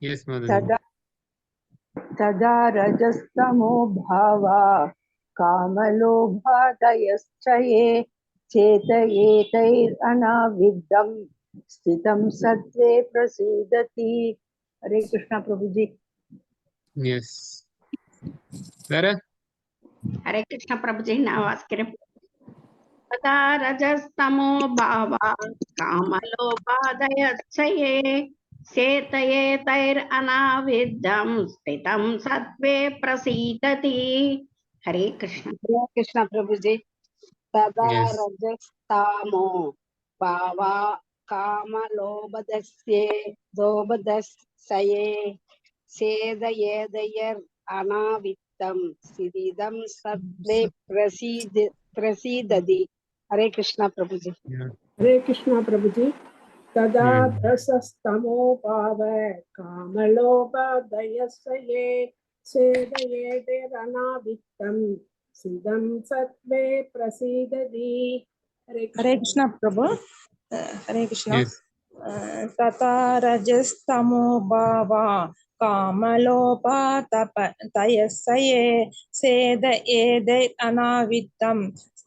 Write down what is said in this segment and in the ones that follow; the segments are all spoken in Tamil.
Yes, Madhuri. तदा तदा रजस्तमो भावा कामलोभादयश्च ये चेतयेतैरनाविद्धं स्थितं सत्त्वे प्रसीदति. हरे कृष्णा प्रभु जी. Yes. Vera? हरे कृष्ण प्रभु जी. நான் வாசிக்கிறேன். तदा रजस्तमो भावा कामलोभादयश्चये चेतयेतैरनाविद्धं स्थितं सत्त्वे प्रसीदति. हरे कृष्ण. हरे कृष्ण प्रभु जी. तदा Yes. रजस्तामो भावा कामलोभदस्ये दोबदस्ये सेदयेदयर् अनावित्तं सिदिदं सत्त्वे प्रसीदति. हरे कृष्ण प्रभु जी. Yeah. हरे कृष्णा प्रभु जी. तदा Hmm. रसस्तमो भाव कामलोभदयस्ये सेदयेदेरनावित्तं सिदं सत्त्वे प्रसीदति. हरे कृष्ण प्रभु. हरे कृष्ण. Yes. तथा रजस्तमो भावा कामलोभातयस्ये सेद एदै अनावित्तं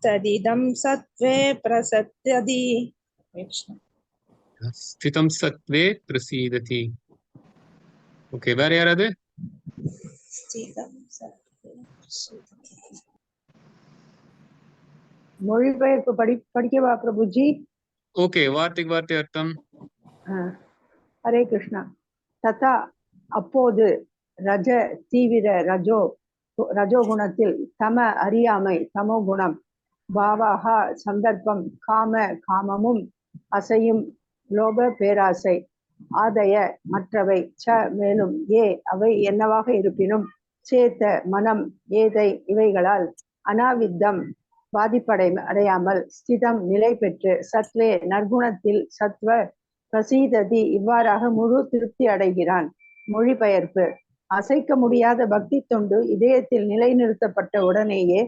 तदिदं सत्त्वे प्रसत्यति. Sthitam sattve prasidati. Okay, வேற யாராவது? மொழிபெயர்ப்பு படிக்கவா பிரபுஜி? Okay, வார்த்தைக்கு வார்த்தை அர்த்தம். ஹரே கிருஷ்ணா. ததா அப்போது, ரஜ தீவிர ரஜோகுணத்தில், தம அறியாமை தமோ குணம், பாவாகா சந்தர்ப்பம், காம காமமும், அசையும் லோப பேராசை, ஆதய மற்றவை, ச மேலும், ஏ அவை என்னவாக இருப்பினும், சேத்த மனம், ஏதை இவைகளால், அனாவித்தம் அடையாமல், ஸ்திதம் நிலை பெற்று, சத்வே நற்குணத்தில், சத்வ பிரசீததி இவ்வாறாக முழு திருப்தி அடைகிறான். மொழிபெயர்ப்பு. அசைக்க முடியாத பக்தி தொண்டு இதயத்தில் நிலைநிறுத்தப்பட்ட உடனேயே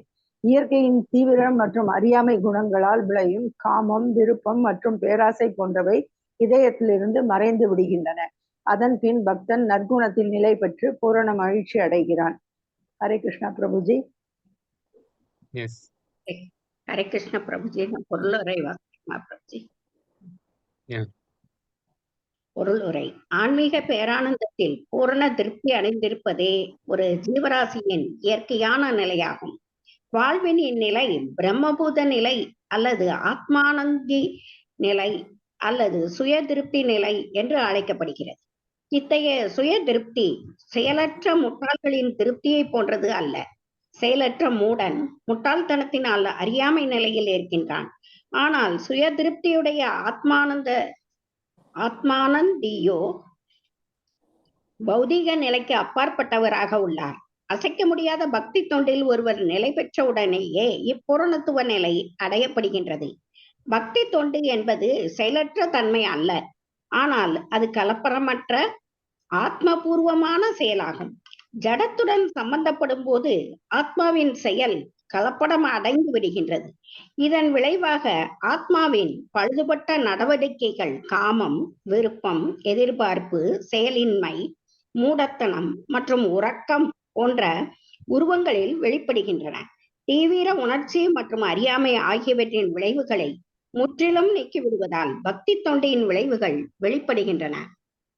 இயற்கையின் தீவிரம் மற்றும் அறியாமை குணங்களால் விளையும் காமம், விருப்பம் மற்றும் பேராசை போன்றவை இதயத்திலிருந்து மறைந்து விடுகின்றன. அதன் பின் பக்தன் நற்குணத்தில் நிலை பெற்று பூரண மகிழ்ச்சி அடைகிறான். ஹரே கிருஷ்ணா பிரபுஜி. Yes. ஹரே கிருஷ்ண பிரபுஜி. பொருளுரை வாசிக்கிறேன் பிரபுஜி. Yeah. பொருளுரை. ஆன்மீக பேரானந்தத்தில் பூரண திருப்தி அடைந்திருப்பதே ஒரு ஜீவராசியின் இயற்கையான நிலையாகும். வாழ்வின் இந்நிலை பிரம்மபூத நிலை அல்லது ஆத்மானந்தி நிலை அல்லது சுய திருப்தி நிலை என்று அழைக்கப்படுகிறது. இத்தகைய சுய திருப்தி செயலற்ற முட்டாள்களின் திருப்தியை போன்றது அல்ல. செயலற்ற மூடன் முட்டாள்தனத்தினால் அறியாமை நிலையில் இருக்கின்றான். ஆனால் சுய திருப்தியுடைய ஆத்மானந்தியோ பௌதிக நிலைக்கு அப்பாற்பட்டவராக உள்ளார். அசைக்க முடியாத பக்தி தொண்டில் ஒருவர் நிலை பெற்றவுடனேயே இப்பூரணத்துவ நிலை அடையப்படுகின்றது. பக்தி தொண்டு என்பது செயலற்ற தன்மை அல்ல, ஆனால் அது கலப்பரமற்ற ஆத்மபூர்வமான செயலாகும். ஜடத்துடன் சம்பந்தப்படும் போது ஆத்மாவின் செயல் கலப்படம் அடைந்து விடுகின்றது. இதன் விளைவாக ஆத்மாவின் பழுதுபட்ட நடவடிக்கைகள் காமம், விருப்பம், எதிர்பார்ப்பு, செயலின்மை, மூடத்தனம் மற்றும் உறக்கம் போன்ற உருவங்களில் வெளிப்படுகின்றன. தீவிர உணர்ச்சி மற்றும் அறியாமை ஆகியவற்றின் விளைவுகளை முற்றிலும் நீக்கிவிடுவதால் பக்தி தொண்டியின் விளைவுகள் வெளிப்படுகின்றன.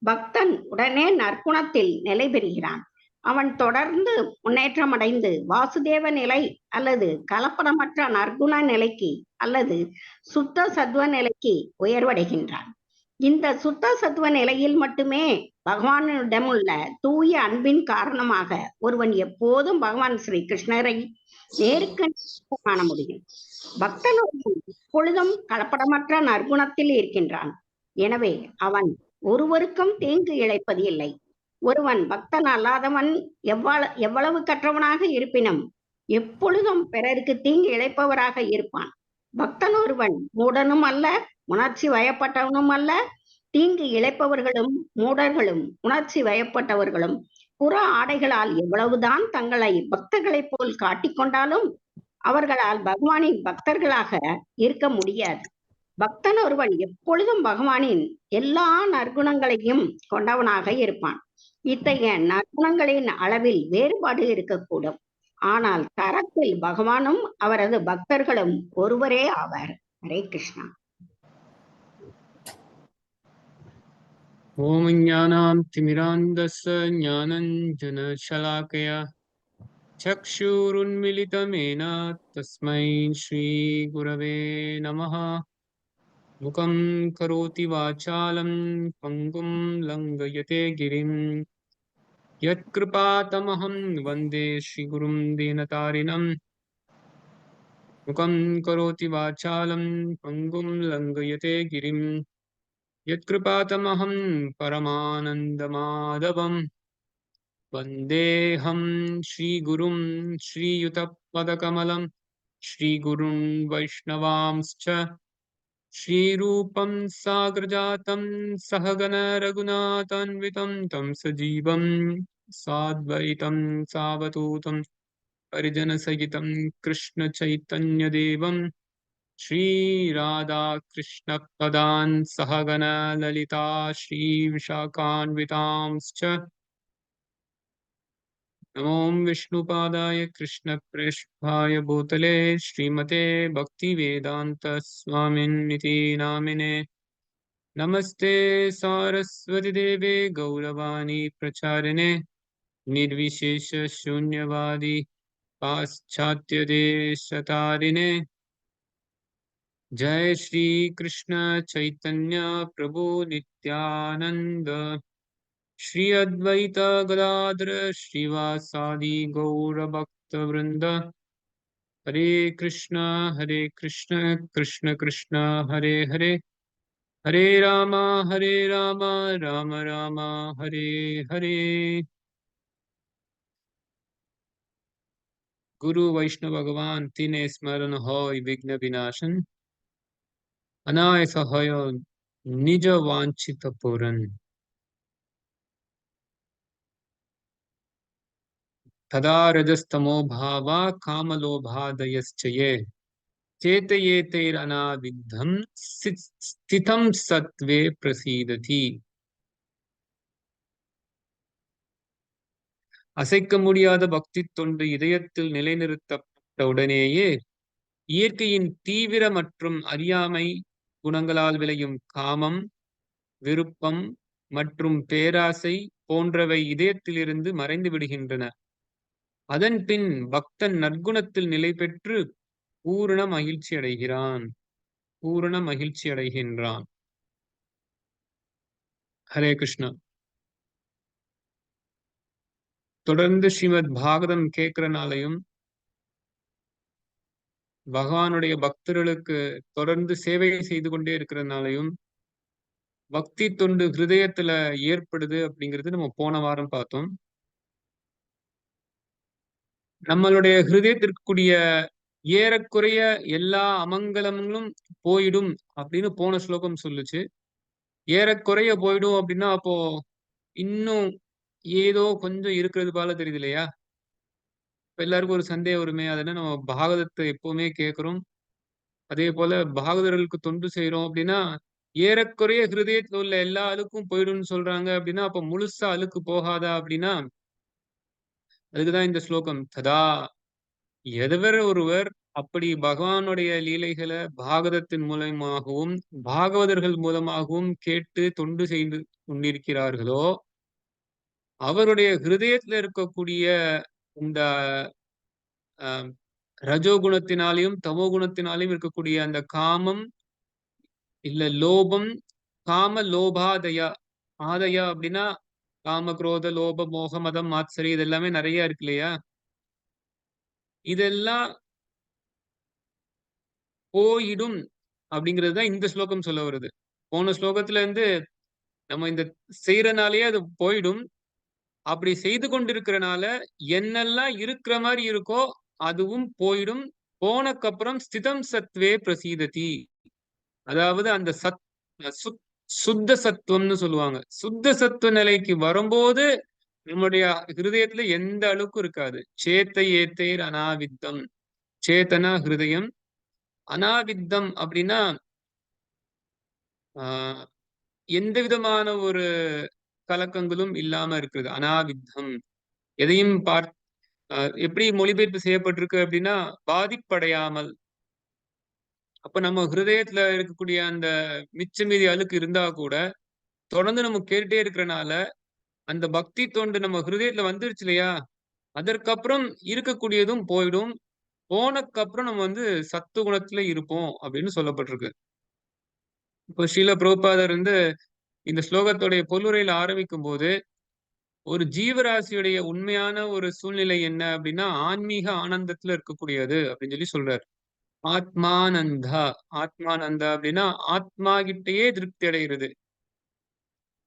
பக்தன் உடனே நற்குணத்தில் நிலை பெறுகிறான். அவன் தொடர்ந்து முன்னேற்றம் அடைந்து வாசுதேவ நிலை அல்லது கலப்படமற்ற நற்குண நிலைக்கு அல்லது சுத்த சத்துவ நிலைக்கு உயர்வடைகின்றான். இந்த சுத்த சத்துவ நிலையில் மட்டுமே பகவானிடமுள்ள தூய அன்பின் காரணமாக ஒருவன் எப்போதும் பகவான் ஸ்ரீ கிருஷ்ணரை நேருக்கு காண முடியும். பக்தன் எப்பொழுதும் கலப்படமற்ற நற்குணத்தில் இருக்கின்றான். எனவே அவன் ஒருவருக்கும் தீங்கு இழைப்பது இல்லை. ஒருவன் பக்தன் அல்லாதவன் எவ்வளவு கற்றவனாக இருப்பினும் எப்பொழுதும் பிறருக்கு தீங்கு இழைப்பவராக இருப்பான். பக்தன் ஒருவன் மூடனும் அல்ல, உணர்ச்சி வயப்பட்டவனும் அல்ல. தீங்கு இழைப்பவர்களும் மூடர்களும் உணர்ச்சி வயப்பட்டவர்களும் புற ஆடைகளால் எவ்வளவுதான் தங்களை பக்தர்களைப் போல் காட்டிக்கொண்டாலும் அவர்களால் பகவானின் பக்தர்களாக இருக்க முடியாது. பக்தன் ஒருவன் எப்பொழுதும் பகவானின் எல்லா நற்குணங்களையும் கொண்டவனாக இருப்பான். இத்தகைய நற்குணங்களின் அளவில் வேறுபாடு இருக்கக்கூடும். ஆனால் தரத்தில் பகவானும் அவரது பக்தர்களும் ஒருவரே ஆவர். ஹரே கிருஷ்ணா. ஓம் ஞானாம் திமிராந்தஸ்ய ஞானஞ்சனசலாக்கயா சக்ஷுருன்மிலிதமேன தஸ்மை ஸ்ரீகுரவே நமः. முகம் கரோதி வாசாலம் பங்கும் லங்கயதே கிரிம் யத்கிருபாதமஹம் வந்தே ஸ்ரீகுரும் தீனதாரிணம். முகம் கரோதி வாசாலம் பங்கும் லங்கயதே கிரிம் யத்கிருபாதமஹம் பரமானந்தமாதவம். வந்தேஹம் ஸ்ரீகுரும் ஸ்ரீயுதபதகமலம் ஸ்ரீகுரும் வைஷ்ணவாம்ஸ்ச श्रीरूपं साग्रजातं सहगण रघुनाथान्वितं तं सजीवं साद्वैतं सावधूतं परिजनसहितं कृष्णचैतन्यदेवं श्रीराधाकृष्णपदान् सहगण ललिता श्रीविशाखान्वितांश्च नमो विष्णुपादाय कृष्णप्रेष्ठाय भूतले श्रीमते भक्तिवेदान्त स्वामिन्निति नामिने। नमस्ते सारस्वती देवे गौरवाणी प्रचारिणे निर्विशेष शून्यवादी पाश्चात्य देशतारिणे। जय श्री कृष्ण चैतन्य प्रभु नित्यानंद श्री अद्वैत गदाधर श्रीवासादि गौर भक्त वृंद। हरे कृष्ण कृष्ण कृष्ण हरे हरे, हरे राम राम राम हरे हरे। गुरु वैष्णव भगवान तीने स्मरण होय विघ्न विनाशन, अनायस होय निज वांछित पूरन। तदा रजस्तमो भावा कामलोभादयश्च ये चेतयेतैरनाविद्धं स्थितं सत्त्वे प्रसीदति। அசைக்க முடியாத பக்தி தொண்டு இதயத்தில் நிலைநிறுத்தப்பட்ட உடனேயே இயற்கையின் தீவிர மற்றும் அறியாமை குணங்களால் விளையும் காமம், விருப்பம் மற்றும் பேராசை போன்றவை இதயத்திலிருந்து மறைந்து விடுகின்றன. அதன் பின் பக்தன் நற்குணத்தில் நிலை பெற்று பூரண மகிழ்ச்சி அடைகின்றான். ஹரே கிருஷ்ணா. தொடர்ந்து ஸ்ரீமத் பாகவதம் கேட்கிறனாலையும் பகவானுடைய பக்தர்களுக்கு தொடர்ந்து சேவை செய்து கொண்டே இருக்கிறதுனாலையும் பக்தி தொண்டு ஹிருதயத்துல ஏற்படுது அப்படிங்கிறது நம்ம போன வாரம் பார்த்தோம். நம்மளுடைய ஹிருதயத்திற்குரிய ஏறக்குறைய எல்லா அமங்கலங்களும் போயிடும் அப்படின்னு போன ஸ்லோகம் சொல்லுச்சு. ஏறக்குறைய போயிடும் அப்படின்னா அப்போ இன்னும் ஏதோ கொஞ்சம் இருக்கிறது போல தெரியுது இல்லையா? இப்ப எல்லாருக்கும் ஒரு சந்தேகம் வருமே, அதெல்லாம் நம்ம பாகவதத்தை எப்பவுமே கேட்கிறோம், அதே போல பாகவதர்களுக்கு தொண்டு செய்யறோம் அப்படின்னா ஏறக்குறைய ஹிருதயத்துல உள்ள எல்லா அழுக்கும் போயிடும்னு சொல்றாங்க அப்படின்னா அப்ப முழுசா அழுக்கு போகாதா அப்படின்னா அதுக்குதான் இந்த ஸ்லோகம். ததா எதவர் ஒருவர் அப்படி பகவானுடைய லீலைகளை பாகவதத்தின் மூலமாகவும் பாகவதர்கள் மூலமாகவும் கேட்டு தொண்டு செய்து கொண்டிருக்கிறார்களோ அவருடைய ஹிருதயத்துல இருக்கக்கூடிய இந்த ரஜோகுணத்தினாலையும் தமோ குணத்தினாலையும் இருக்கக்கூடிய அந்த காமம் இல்ல லோபம், காம லோபாதயா, ஆதயா அப்படின்னா காம குரோத லோப மோக மதம் மாத்சரி இதெல்லாமே நிறைய இருக்கு இல்லையா? இதெல்லாம் போயிடும் அப்படிங்கிறது தான் இந்த ஸ்லோகம் சொல்ல வருது. போன ஸ்லோகத்துல இருந்து நம்ம இந்த செய்யறனாலேயே அது போயிடும், அப்படி செய்து கொண்டிருக்கிறனால என்னெல்லாம் இருக்கிற மாதிரி இருக்கோ அதுவும் போயிடும். போனக்கப்புறம் ஸ்திதம் சத்வே பிரசீததி, அதாவது அந்த சுத்த சத்துவம்னு சொல்லுவாங்க. சுத்த சத்துவ நிலைக்கு வரும்போது நம்முடைய ஹிருதயத்துல எந்த அழுக்கும் இருக்காது. சேத்த ஏத்தேர் அனாவித்தம், சேத்தனா ஹிருதயம், அனாவித்தம் அப்படின்னா ஆஹ் எந்த விதமான ஒரு கலக்கங்களும் இல்லாம இருக்கிறது. அனாவித்தம். எதையும் எப்படி மொழிபெயர்ப்பு செய்யப்பட்டிருக்கு அப்படின்னா, பாதிப்படையாமல். அப்ப நம்ம ஹிருதயத்துல இருக்கக்கூடிய அந்த மிச்ச மீதி அழுக்கு இருந்தா கூட தொடர்ந்து நம்ம கேட்டுட்டே இருக்கிறனால அந்த பக்தி தொண்டு நம்ம ஹிருதயத்துல வந்துருச்சு இல்லையா, அதற்கப்புறம் இருக்கக்கூடியதும் போயிடும். போனக்கப்புறம் நம்ம சத்து குணத்துல இருப்போம் அப்படின்னு சொல்லப்பட்டிருக்கு. இப்போ ஸ்ரீல பிரபுபாதர் இந்த ஸ்லோகத்துடைய பொருளுரையில ஆரம்பிக்கும் போது ஒரு ஜீவராசியுடைய உண்மையான ஒரு சூழ்நிலை என்ன அப்படின்னா ஆன்மீக ஆனந்தத்துல இருக்கக்கூடியது அப்படின்னு சொல்றாரு. ஆத்மானந்தா. ஆத்மானந்தா அப்படின்னா ஆத்மா கிட்டயே திருப்தி அடைகிறது.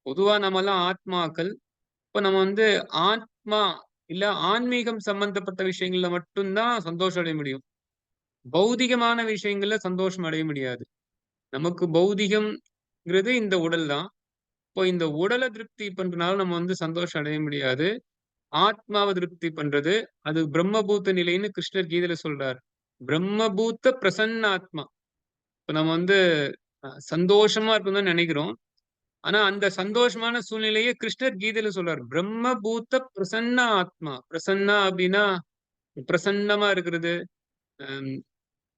பொதுவா நம்ம எல்லாம் ஆத்மாக்கள். இப்ப நம்ம ஆத்மா இல்ல ஆன்மீகம் சம்பந்தப்பட்ட விஷயங்கள்ல மட்டும்தான் சந்தோஷம் அடைய முடியும். பௌதிகமான விஷயங்கள்ல சந்தோஷம் அடைய முடியாது. நமக்கு பௌதிகம்ங்கிறது இந்த உடல் தான். இப்போ இந்த உடலை திருப்தி பண்றதுனால நம்ம சந்தோஷம் அடைய முடியாது. ஆத்மாவை திருப்தி பண்றது அது பிரம்மபூத்த நிலைன்னு கிருஷ்ணர் கீதையில சொல்றார். பிரம்மபூத்த பிரசன்ன ஆத்மா. இப்ப நம்ம சந்தோஷமா இருக்கணும்னு நினைக்கிறோம். ஆனா அந்த சந்தோஷமான சூழ்நிலையே கிருஷ்ணர் கீதையில சொல்றார். பிரம்மபூத்த பிரசன்ன ஆத்மா. பிரசன்னா அப்படின்னா பிரசன்னமா இருக்கிறது. அஹ்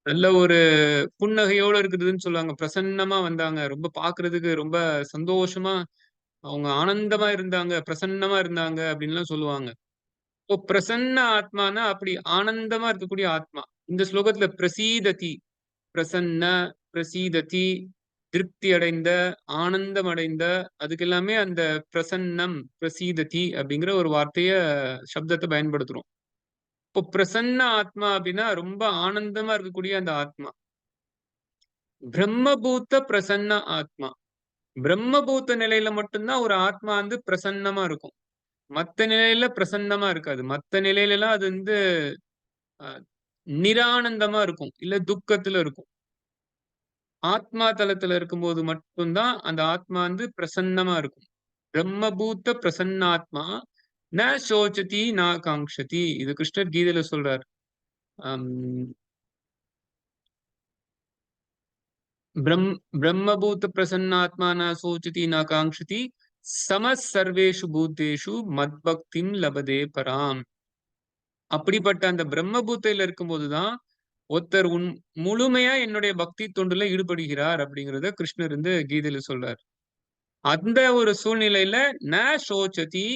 நல்ல ஒரு புன்னகையோட இருக்குதுன்னு சொல்லுவாங்க. பிரசன்னமா வந்தாங்க. ரொம்ப பாக்குறதுக்கு ரொம்ப சந்தோஷமா அவங்க ஆனந்தமா இருந்தாங்க, பிரசன்னமா இருந்தாங்க அப்படின்லாம் சொல்லுவாங்க. இப்போ பிரசன்ன ஆத்மானா அப்படி ஆனந்தமா இருக்கக்கூடிய ஆத்மா. இந்த ஸ்லோகத்துல பிரசீததி, பிரசன்ன, பிரசீததி, திருப்தி அடைந்த, ஆனந்தம் அடைந்த, அதுக்கு எல்லாமே அந்த பிரசன்னம், பிரசீததி அப்படிங்கிற ஒரு சப்தத்தை பயன்படுத்துறோம். இப்போ பிரசன்ன ஆத்மா அப்படின்னா ரொம்ப ஆனந்தமா இருக்கக்கூடிய அந்த ஆத்மா. பிரம்மபூத்த பிரசன்ன ஆத்மா. பிரம்மபூத்த நிலையில மட்டும்தான் ஒரு ஆத்மா பிரசன்னமா இருக்கும். மத்த நிலையில பிரசன்னமா இருக்காது. மத்த நிலையில எல்லாம் அது அஹ், நிரானந்தமா இருக்கும். இல்ல துக்கத்துல இருக்கும். ஆத்மா தலத்துல இருக்கும்போது மட்டும்தான் அந்த ஆத்மா பிரசன்னமா இருக்கும். பிரம்மபூத்த பிரசன்னாத்மா ந சோச்சதி ந காங்க்ஷதி. இது கிருஷ்ணர் கீதையில சொல்றார். ஆம், பிரம்மபூத்த பிரசன்னாத்மா ந சோச்சதி ந காங்க்ஷதி சம சர்வேஷு பூத்தேஷு மத்பக்திம் லபதே பராம். அப்படிப்பட்ட அந்த பிரம்மபூத்தையில இருக்கும்போதுதான் ஒருத்தர் முழுமையா என்னுடைய பக்தி தொண்டுல ஈடுபடுகிறார் அப்படிங்கிறத கிருஷ்ணர் கீதையில சொல்றார். அந்த ஒரு சூழ்நிலையில ந சோச்சதி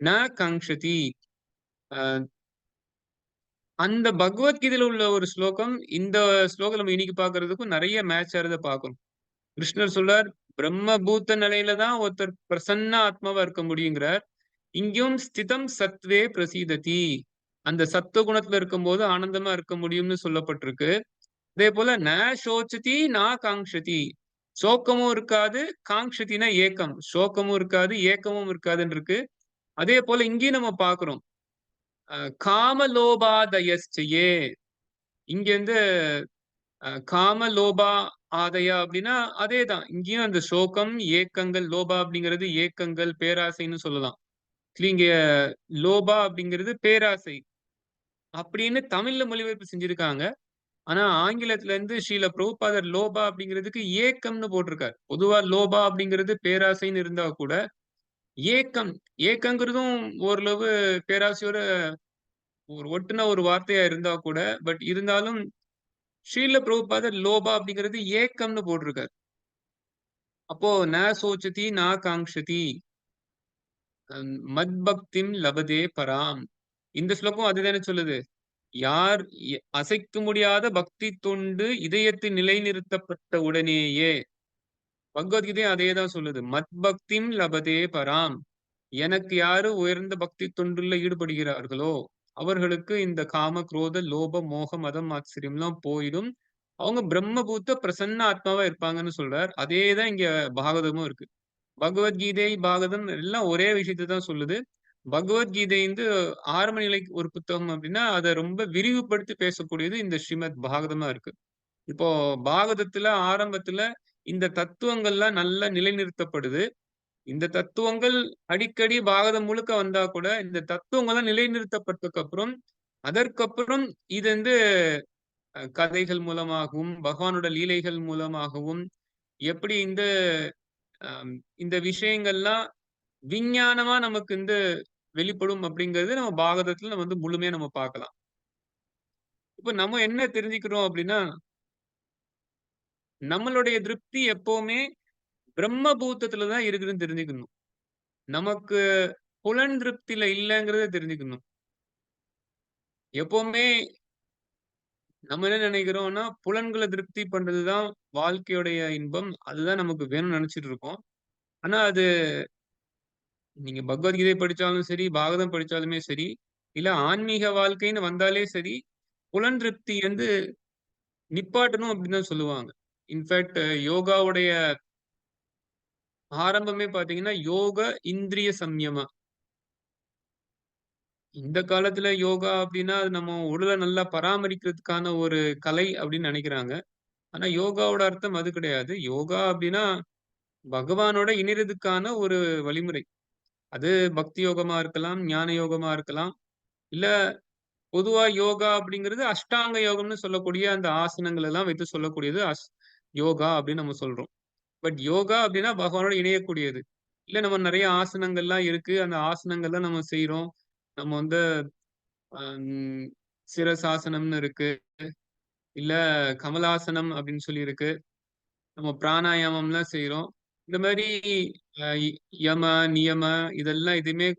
ந கங்ஷதி. அந்த பகவத்கீதையில உள்ள ஒரு ஸ்லோகம் இந்த ஸ்லோகம் நம்ம இன்னைக்கு பாக்குறதுக்கும் நிறைய மேட்ச் ஆறத பார்க்கணும். கிருஷ்ணர் சொல்றார் பிரம்மபூத்த நிலையில தான் ஒருத்தர் பிரசன்ன ஆத்மாவா இருக்க முடியுங்கிறார். இங்கேயும் ஸ்திதம் சத்வே பிரசீததி. அந்த சத்துவ குணத்துல இருக்கும்போது ஆனந்தமா இருக்க முடியும்னு சொல்லப்பட்டிருக்கு. அதே போல ந சோச்சதி நா காங்ஷதி. சோக்கமும் இருக்காது, காங்ஷதினா ஏக்கம். சோக்கமும் இருக்காது, ஏக்கமும் இருக்காதுன்னு இருக்கு. அதே போல இங்கேயும் நம்ம பாக்குறோம் காமலோபாதயஸ்சயே. இங்க காமலோபா ஆதயா அப்படின்னா அதேதான். இங்கேயும் அந்த சோகம் ஏக்கங்கள், லோபா அப்படிங்கிறது ஏக்கங்கள் பேராசைன்னு சொல்லலாம். இங்க லோபா அப்படிங்கிறது பேராசை அப்படின்னு தமிழ்ல மொழிபெயர்ப்பு செஞ்சிருக்காங்க. ஆனா ஆங்கிலத்துல ஸ்ரீல பிரபுபாதர் லோபா அப்படிங்கிறதுக்கு ஏக்கம்னு போட்டிருக்காரு. பொதுவா லோபா அப்படிங்கிறது பேராசைன்னு இருந்தா கூட ஏக்கம், ஏக்கங்கிறதும் ஓரளவு பேராசையோட ஒரு ஒட்டுன ஒரு வார்த்தையா இருந்தா கூட பட் இருந்தாலும் ஸ்ரீல பிரபுபாதர் லோபா அப்படிங்கிறது ஏக்கம்னு போட்டிருக்காரு. அப்போ ந சோச்சதி ந காங்ஷதி மத்பக்திம் லபதே பராம். இந்த ஸ்லோகம் அதுதானே சொல்லுது. யார் அசைக்க முடியாத பக்தி தொண்டு இதயத்தில் நிலைநிறுத்தப்பட்ட உடனேயே. பகவத்கீதையும் அதேதான் சொல்லுது. மத்பக்திம் லபதே பராம். எனக்கு யாரு உயர்ந்த பக்தி தொண்டுல ஈடுபடுகிறார்களோ அவர்களுக்கு இந்த காம குரோத லோப மோக மதம் ஆச்சரியம்லாம் போயிடும். அவங்க பிரம்மபூத்த பிரசன்ன ஆத்மாவா இருப்பாங்கன்னு சொல்றார். அதேதான் இங்க பாகவதமும் இருக்கு. பகவத்கீதை பாகவதம் எல்லாம் ஒரே விஷயத்தை தான் சொல்லுது. பகவத்கீதை ஆரம்ப நிலை ஒரு புத்தகம் அப்படின்னா அதை ரொம்ப விரிவுபடுத்தி பேசக்கூடியது இந்த ஸ்ரீமத் பாகவதமா இருக்கு. இப்போ பாகவதத்துல ஆரம்பத்துல இந்த தத்துவங்கள்லாம் நல்லா நிலைநிறுத்தப்படுது. இந்த தத்துவங்கள் அடிக்கடி பாகவதம் முழுக்க வந்தா கூட இந்த தத்துவங்கள்லாம் நிலைநிறுத்தப்பட்டதுக்கு அப்புறம் அதற்கப்புறம் இது கதைகள் மூலமாகவும் பகவானோட லீலைகள் மூலமாகவும் எப்படி இந்த விஷயங்கள்லாம் விஞ்ஞானமா நமக்கு வெளிப்படும் அப்படிங்கிறது நம்ம பாகவதத்துல நம்ம முழுமையா நம்ம பார்க்கலாம். இப்ப நம்ம என்ன தெரிஞ்சுக்கிறோம் அப்படின்னா, நம்மளுடைய திருப்தி எப்பவுமே பிரம்மபூத்தத்துல தான் இருக்குதுன்னு தெரிஞ்சுக்கணும். நமக்கு புலன் திருப்தியில இல்லங்கிறத தெரிஞ்சுக்கணும். எப்பவுமே நம்ம என்ன நினைக்கிறோம்னா, புலன்கள திருப்தி பண்றதுதான் வாழ்க்கையுடைய இன்பம். அதுதான் நமக்கு வேணும்னு நினைச்சிட்டு இருக்கோம். ஆனா அது நீங்க பகவத்கீதை படிச்சாலும் சரி, பாகவதம் படிச்சாலுமே சரி, இல்ல ஆன்மீக வாழ்க்கைன்னு வந்தாலே சரி, புலன் திருப்தி நிப்பாட்டணும் அப்படின்னு தான் சொல்லுவாங்க. இன்ஃபாக்ட் யோகாவுடைய ஆரம்பமே பார்த்தீங்கன்னா, யோக இந்திரிய சம்யம. இந்த காலத்துல யோகா அப்படின்னா, அது நம்ம உடல நல்லா பராமரிக்கிறதுக்கான ஒரு கலை அப்படின்னு நெனைக்கிறாங்க. ஆனா யோகாவோட அர்த்தம் அது கிடையாது. யோகா அப்படின்னா, பகவானோட இணையறதுக்கான ஒரு வழிமுறை. அது பக்தி யோகமா இருக்கலாம், ஞான யோகமா இருக்கலாம். இல்ல பொதுவா யோகா அப்படிங்கிறது அஷ்டாங்க யோகம்னு சொல்லக்கூடிய அந்த ஆசனங்கள் எல்லாம் வைத்து சொல்லக்கூடியது யோகா அப்படின்னு நம்ம சொல்றோம். பட் யோகா அப்படின்னா பகவானோட இணையக்கூடியது. இல்ல நம்ம நெறைய ஆசனங்கள்லாம் இருக்கு. அந்த ஆசனங்கள்லாம் நம்ம செய்றோம். நம்ம அம் சிரசாசனம்னு இருக்கு. இல்ல கமலாசனம் அப்படின்னு சொல்லி இருக்கு. நம்ம பிராணாயாமம்லாம் செய்றோம். இந்த மாரி அ யம, நியம இதெல்லாம் எதுவுமே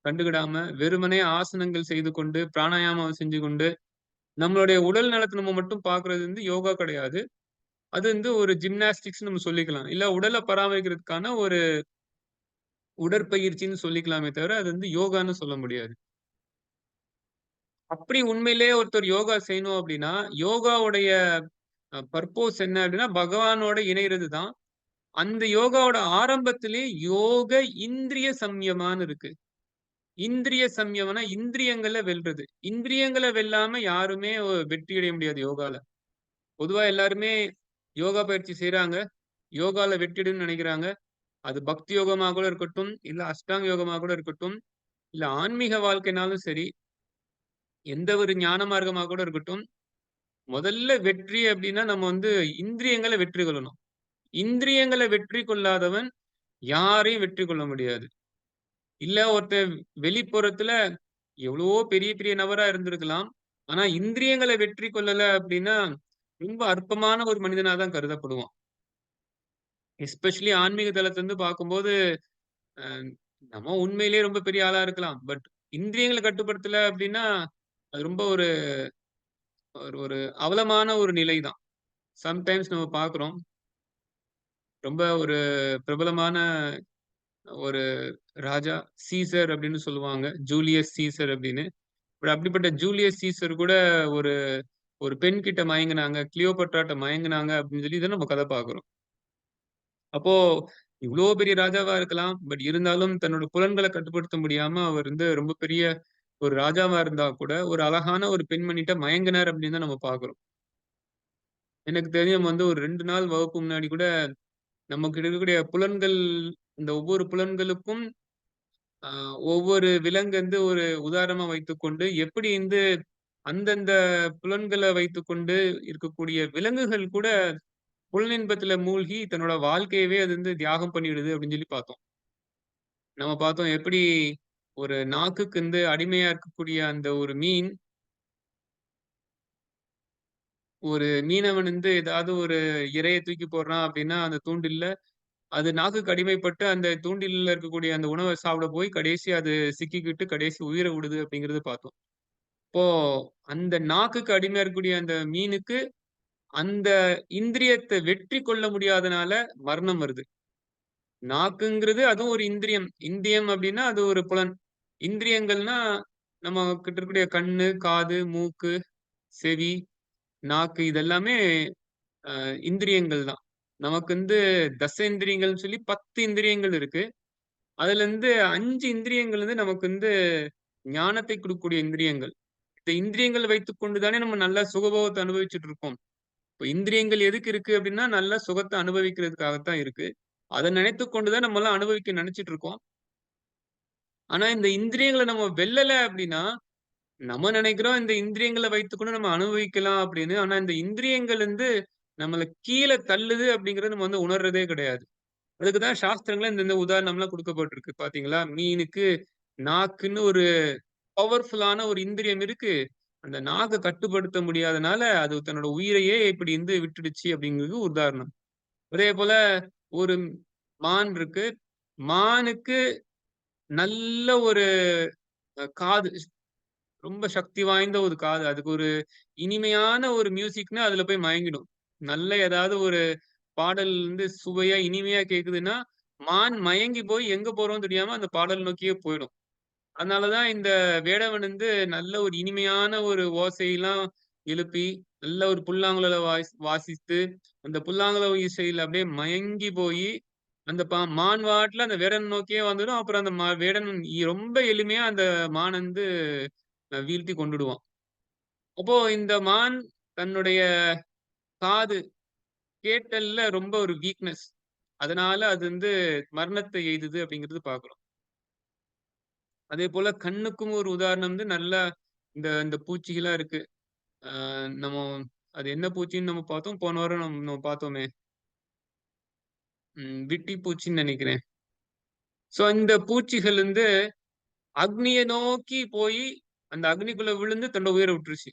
கண்டுக்கிடாம, வெறுமனே ஆசனங்கள் செய்து கொண்டு, பிராணாயாமம் செஞ்சு கொண்டு, நம்மளுடைய உடல் நலத்த நம்ம மட்டும் பார்க்கிறது யோகா கிடையாது. அது ஒரு ஜிம்னாஸ்டிக்ஸ்ன்னு நம்ம சொல்லிக்கலாம். இல்ல உடல பராமரிக்கிறதுக்கான ஒரு உடற்பயிற்சின்னு சொல்லிக்கலாமே தவிர, அது யோகான்னு சொல்ல முடியாது. அப்படி உண்மையிலேயே ஒருத்தர் யோகா செய்யணும் அப்படின்னா, யோகாவுடைய பர்ப்போஸ் என்ன அப்படின்னா, பகவானோட இணையறது தான். அந்த யோகாவோட ஆரம்பத்திலே யோக இந்திரிய சம்யமான்னு இருக்கு. இந்திரிய சம்யமம்னா இந்திரியங்கள வெல்றது. இந்திரியங்கள வெல்லாம யாருமே வெற்றி அடைய முடியாது யோகால. பொதுவா எல்லாருமே யோகா பயிற்சி செய்றாங்க. யோகால வெற்றிடும்னு நெனைக்கிறாங்க. அது பக்தி யோகமா கூட இருக்கட்டும், இல்ல அஷ்டாங்க யோகமா கூட இருக்கட்டும், இல்ல ஆன்மீக வாழ்க்கைனாலும் சரி, எந்த ஒரு ஞான மார்க்கமா கூட இருக்கட்டும், முதல்ல வெற்றி அப்டின்னா நம்ம இந்திரியங்கள வெற்றி கொள்ளணும். இந்திரியங்கள வெற்றி கொள்ளாதவன் யாரையும் வெற்றி கொள்ள முடியாது. இல்ல ஒருத்தன் வெளிப்புறத்துல எவ்வளவோ பெரிய பெரிய நபரா இருந்திருக்கலாம். ஆனா இந்திரியங்கள வெற்றி கொள்ளல அப்டின்னா, ரொம்ப அற்பமான ஒரு மனிதனா தான் கருதப்படுவான். எஸ்பெஷலி ஆன்மீக தளத்திலருந்து பார்க்கும்போது, அ நம்ம உண்மையிலேயே ரொம்ப பெரிய ஆளா இருக்கலாம். பட் இந்திரியங்கள கட்டுப்படுத்தல அப்டின்னா, அது ரொம்ப ஒரு ஒரு ஒரு அவலமான ஒரு நிலை தான். சம்டைம்ஸ் நம்ம பார்க்குறோம். ரொம்ப ஒரு பிரபலமான ஒரு ராஜா சீசர் அப்டின்னு சொல்லுவாங்க. ஜூலியஸ் சீசர் அப்டின்னு. பட் அப்படிப்பட்ட ஜூலியஸ் சீசர் கூட ஒரு ஒரு பெண் கிட்ட மயங்குனாங்க. கிளியோபட்ராட்ட மயங்குனாங்க அப்படின்னு சொல்லி தான் நம்ம கதை பார்க்குறோம். அப்போ இவ்ளோ பெரிய ராஜாவா இருக்கலாம். பட் இருந்தாலும் தன்னோட புலன்கள கட்டுப்படுத்த முடியாம அவர் ரொம்ப பெரிய ஒரு ராஜாவா இருந்தா கூட, ஒரு அழகான ஒரு பெண்மணிட்ட மயங்குனார் அப்படின்னு தான் நம்ம பார்க்குறோம். எனக்கு தெரிஞ்சு நம்ம ஒரு 2 நாள் வகுப்பு முன்னாடி கூட நமக்கு இருக்கக்கூடிய புலன்கள் இந்த ஒவ்வொரு புலன்களுக்கும் அ ஒவ்வொரு விலங்கு ஒரு உதாரணமா வைத்துக்கொண்டு, எப்படி அந்தந்த புலன்கள வைத்துக்கொண்டு இருக்கக்கூடிய விலங்குகள் கூட புலனின்பத்துல மூழ்கி தன்னோட வாழ்க்கையவே அது தியாகம் பண்ணிடுது அப்படின்னு சொல்லி பார்த்தோம். நம்ம பார்த்தோம் எப்படி ஒரு நாக்குக்கு அடிமையா இருக்கக்கூடிய அந்த ஒரு மீன், ஒரு மீனவன் ஏதாவது ஒரு இரைய தூக்கி போடுறான் அப்படின்னா, அந்த தூண்டில்ல அது நாக்குக்கு அடிமைப்பட்டு அந்த தூண்டில்ல இருக்கக்கூடிய அந்த உணவ சாப்பிட போய் கடைசி அது சிக்கிக்கிட்டு கடைசி உயிர விடுது அப்படிங்கிறத பார்த்தோம். இப்போ அந்த நாக்குக்கு அடிமையா இருக்கக்கூடிய அந்த மீனுக்கு அந்த இந்திரியத்த வெற்றி கொள்ள முடியாதனால மரணம் வருது. நாக்குங்கிறது அதுவும் ஒரு இந்திரியம். இந்திரியம் அப்டின்னா அது ஒரு புலன். இந்திரியங்கள்னா நம்ம கிட்ட இருக்கக்கூடிய கண்ணு, காது, மூக்கு, செவி, நாக்கு இதெல்லாமே இந்திரியங்கள் தான். நமக்கு தசேந்திரியங்கள்னு சொல்லி 10 இந்திரியங்கள் இருக்கு. அதுல 5 இந்திரியங்கள் நமக்கு ஞானத்தை குடுக்கக்கூடிய இந்திரியங்கள். இந்த இந்திரியங்கள் வைத்துக்கொண்டு தானே நம்ம நல்லா சுகபோகத்த அனுபவிச்சுட்டு இருக்கோம். இப்ப இந்திரியங்கள் எதுக்கு இருக்கு அப்டின்னா, நல்ல சுகத்த அனுபவிக்கிறதுக்காகத்தான் இருக்கு. அத நினைத்துக் கொண்டு தான் நம்மலாம் அனுபவிக்க நெனச்சுட்டு இருக்கோம். ஆனா இந்த இந்திரியங்கள நம்ம வெல்லல அப்டின்னா, நம்ம நெனைக்கிறோம் இந்த இந்திரியங்கள வைத்துக்கொண்டு நம்ம அனுபவிக்கலாம் அப்படின்னு. ஆனா இந்த இந்திரியங்கள் நம்மள கீழே தள்ளுது அப்படிங்கறது நம்ம வந்து உணர்றதே கிடையாது. அதுக்குதான் சாஸ்திரங்கள்ல இந்த உதாரணம்லாம் கொடுக்கப்பட்டிருக்கு பாத்தீங்களா? மீனுக்கு நாக்குன்னு ஒரு பவர்ஃபுல்லான ஒரு இந்திரியம் இருக்கு. அந்த நாக்க கட்டுப்படுத்த முடியாதனால அது தன்னோட உயிரையே இப்படி விட்டுடுச்சு அப்படிங்கிறது உதாரணம். அதே போல ஒரு மான் இருக்கு. மானுக்கு நல்ல ஒரு காது. ரொம்ப சக்தி வாய்ந்த ஒரு காது. அதுக்கு ஒரு இனிமையான ஒரு மியூசிக்னா அதுல போய் மயங்கிடும். நல்ல ஏதாவது ஒரு பாடல் சுவையா, இனிமையா கேக்குதுன்னா, மான் மயங்கி போய் எங்க போறோம்னு தெரியாம அந்த பாடல் நோக்கியே போயிடும். அதனாலதான் இந்த வேடவன் நல்ல ஒரு இனிமையான ஒரு ஓசையெல்லாம் எழுப்பி, நல்ல ஒரு புல்லாங்குழல வாசித்து, அந்த புல்லாங்குழல் இசையில அப்படியே மயங்கி போயி, அந்த மான் வாட்டுல அந்த வேடன் நோக்கியே வந்துடும். அப்புறம் அந்த வேடன் ரொம்ப எளிமையா அந்த மான் வீழ்த்தி கொன்னுடுவான். அப்போ இந்த மான் தன்னுடைய காது கேட்டல்ல ரொம்ப ஒரு வீக்னஸ். அதனால அது மரணத்தை எய்துது அப்படிங்கிறது பார்க்கிறோம். அதே போல கண்ணுக்கும் ஒரு உதாரணம் நல்லா இந்த இந்த பூச்சிகளா இருக்கு. நம்ம அது என்ன பூச்சின்னு நம்ம பார்த்தோம். போன வாரம் நம்ம பார்த்தோமே. விட்டி பூச்சின்னு நினைக்கிறேன். சோ இந்த பூச்சிகள் அக்னிய நோக்கி போய் அந்த அக்னிக்குள்ள விழுந்து தன்னோட உயிரை விட்டுருச்சு.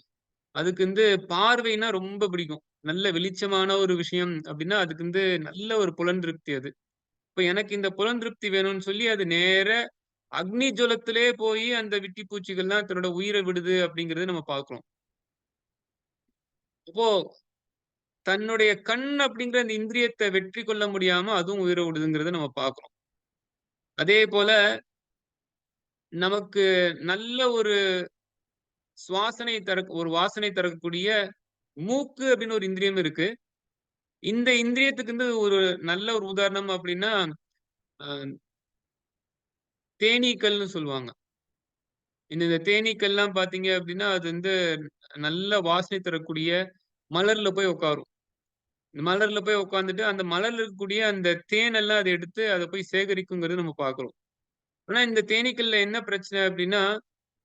அதுக்கு பார்வைன்னா ரொம்ப பிடிக்கும். நல்ல வெளிச்சமான ஒரு விஷயம் அப்படின்னா அதுக்கு நல்ல ஒரு புலன் திருப்தி அது. இப்ப எனக்கு இந்த புலன் திருப்தி வேணும்னு சொல்லி அது நேர அக்னி ஜுவலத்திலே போய் அந்த விட்டி பூச்சிகள்லாம் தன்னோட உயிரை விடுது அப்படிங்கறத நம்ம பார்க்கிறோம். இப்போ தன்னுடைய கண் அப்படிங்கிற அந்த இந்திரியத்தை வெற்றி கொள்ள முடியாம அதுவும் உயிரை விடுதுங்கிறத நம்ம பார்க்கிறோம். அதே போல நமக்கு நல்ல ஒரு ஒரு வாசனை தரக்கூடிய மூக்கு அப்படின்னு ஒரு இந்திரியம் இருக்கு. இந்த இந்திரியத்துக்கு ஒரு நல்ல ஒரு உதாரணம் அப்படின்னா அஹ், தேனீக்கள்னு சொல்லுவாங்க. இந்த தேனீக்கள்லாம் பாத்தீங்க அப்படின்னா அது நல்ல வாசனை தரக்கூடிய மலர்ல போய் உட்காரும். மலர்ல போய் உட்கார்ந்துட்டு அந்த மலர்ல இருக்கக்கூடிய அந்த தேனெல்லாம் அதை எடுத்து அதை போய் சேகரிக்குங்கிறது நம்ம பார்க்கிறோம். ஆனா இந்த தேனீக்கள்ல என்ன பிரச்சனை அப்படின்னா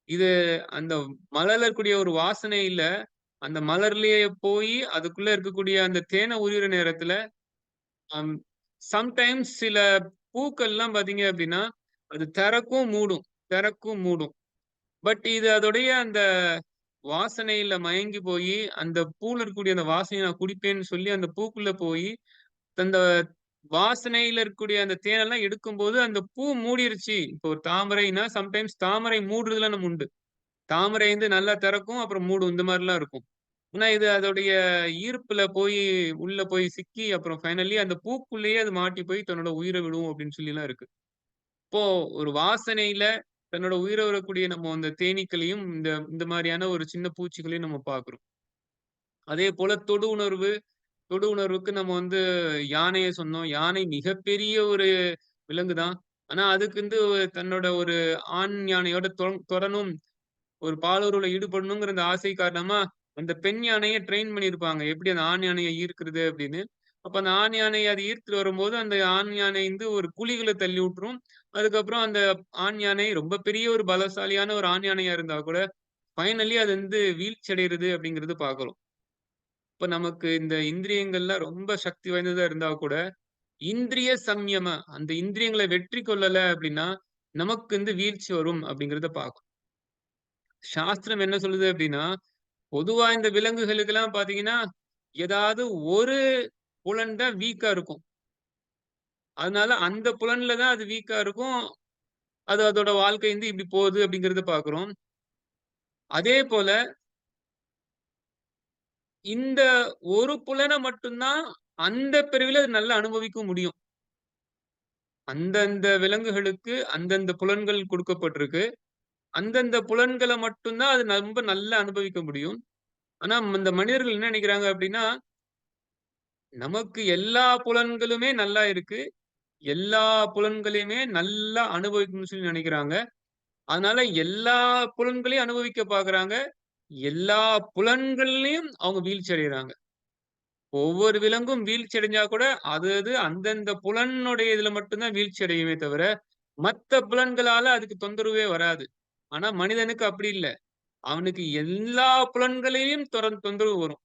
இது அந்த மலர்ல இருக்கக்கூடிய ஒரு வாசனை இல்ல. அந்த மலர்லயே போய் அதுக்குள்ள இருக்கக்கூடிய அந்த தேனை உரியிற நேரத்துல சம்டைம்ஸ் சில பூக்கள்லாம் பாத்தீங்க அப்படின்னா அது திறக்கும் மூடும், திறக்கும் மூடும். பட் இது அதோடைய அந்த வாசனையில மயங்கி போய் அந்த பூல இருக்கக்கூடிய அந்த வாசனையை நான் குடிப்பேன்னு சொல்லி அந்த பூக்குள்ள போய் அந்த வாசனையில இருக்கக்கூடிய அந்த தேனெல்லாம் எடுக்கும்போது அந்த பூ மூடிருச்சு. இப்போ ஒரு தாமரைன்னா சம்டைம்ஸ் தாமரை மூடுறதுல நம்ம உண்டு. தாமரை நல்லா திறக்கும் அப்புறம் மூடும் இந்த மாதிரிலாம் இருக்கும். ஆனா இது அதோடைய ஈர்ப்புல போய் உள்ள போய் சிக்கி அப்புறம் ஃபைனலி அந்த பூக்குள்ளேயே அது மாட்டி போய் தன்னோட உயிரை விடும் அப்படின்னு சொல்லி எல்லாம் இருக்கு. இப்போ ஒரு வாசனையில தன்னோட உயிரை விடக்கூடிய நம்ம அந்த தேனீக்களையும் இந்த இந்த மாதிரியான ஒரு சின்ன பூச்சிகளையும் நம்ம பார்க்கிறோம். அதே போல தொடு உணர்வு. தொடு உணர்வுக்கு நம்ம யானையை சொன்னோம். யானை மிகப்பெரிய ஒரு விலங்கு தான். ஆனா அதுக்கு தன்னோட ஒரு ஆண் யானையோட தொடரணும், ஒரு பாலுறவுல ஈடுபடணுங்கிற அந்த ஆசை காரணமா அந்த பெண் யானையை ட்ரெயின் பண்ணியிருப்பாங்க. எப்படி அந்த ஆண் யானையை ஈர்க்கிறது அப்படின்னு. அப்ப அந்த ஆண் யானையை அது ஈர்த்துட்டு வரும்போது அந்த ஆண் யானை ஒரு குழிகளை தள்ளி விட்டுரும். அதுக்கப்புறம் அந்த ஆண் யானை ரொம்ப பெரிய ஒரு பலசாலியான ஒரு ஆண் யானையா இருந்தா கூட ஃபைனலி அது வீழ்ச்சி அடைகிறது அப்படிங்கிறது பார்க்கிறோம். இப்ப நமக்கு இந்த இந்திரியங்கள்லாம் ரொம்ப சக்தி வாய்ந்ததா இருந்தா கூட இந்திரிய சம்யம அந்த இந்திரியங்களை வெற்றி கொள்ளல அப்படின்னா நமக்கு வீழ்ச்சி வரும் அப்படிங்கிறத பார்க்கும். சாஸ்திரம் என்ன சொல்லுது அப்படின்னா பொதுவா இந்த விலங்குகளுக்கு எல்லாம் பாத்தீங்கன்னா ஏதாவது ஒரு புலன் தான் வீக்கா இருக்கும். அதனால அந்த புலன்ல தான் அது வீக்கா இருக்கும். அது அதோட வாழ்க்கை இப்படி போகுது அப்படிங்கறத பாக்குறோம். அதே போல இந்த ஒரு புலனை மட்டும்தான் அந்த பிரிவுல அது நல்லா அனுபவிக்க முடியும். அந்தந்த விலங்குகளுக்கு அந்தந்த புலன்கள் கொடுக்கப்பட்டிருக்கு. அந்தந்த புலன்களை மட்டும்தான் அது ரொம்ப நல்லா அனுபவிக்க முடியும். ஆனா இந்த மனிதர்கள் என்ன நினைக்கிறாங்க அப்படின்னா நமக்கு எல்லா புலன்களுமே நல்லா இருக்கு. எல்லா புலன்களையுமே நல்லா அனுபவிக்கணும்னு சொல்லி நினைக்கிறாங்க. அதனால எல்லா புலன்களையும் அனுபவிக்க பாக்குறாங்க. எல்லா புலன்கள்லயும் அவங்க வீழ்ச்சி அடைகிறாங்க. ஒவ்வொரு விலங்கும் வீழ்ச்சி அடைஞ்சா கூட அது அது அந்தந்த புலனுடைய இதுல மட்டும்தான் வீழ்ச்சி அடையுமே தவிர மத்த புலன்களால அதுக்கு தொந்தரவே வராது. ஆனா மனிதனுக்கு அப்படி இல்ல. அவனுக்கு எல்லா புலன்களையும் தொந்தரவு வரும்.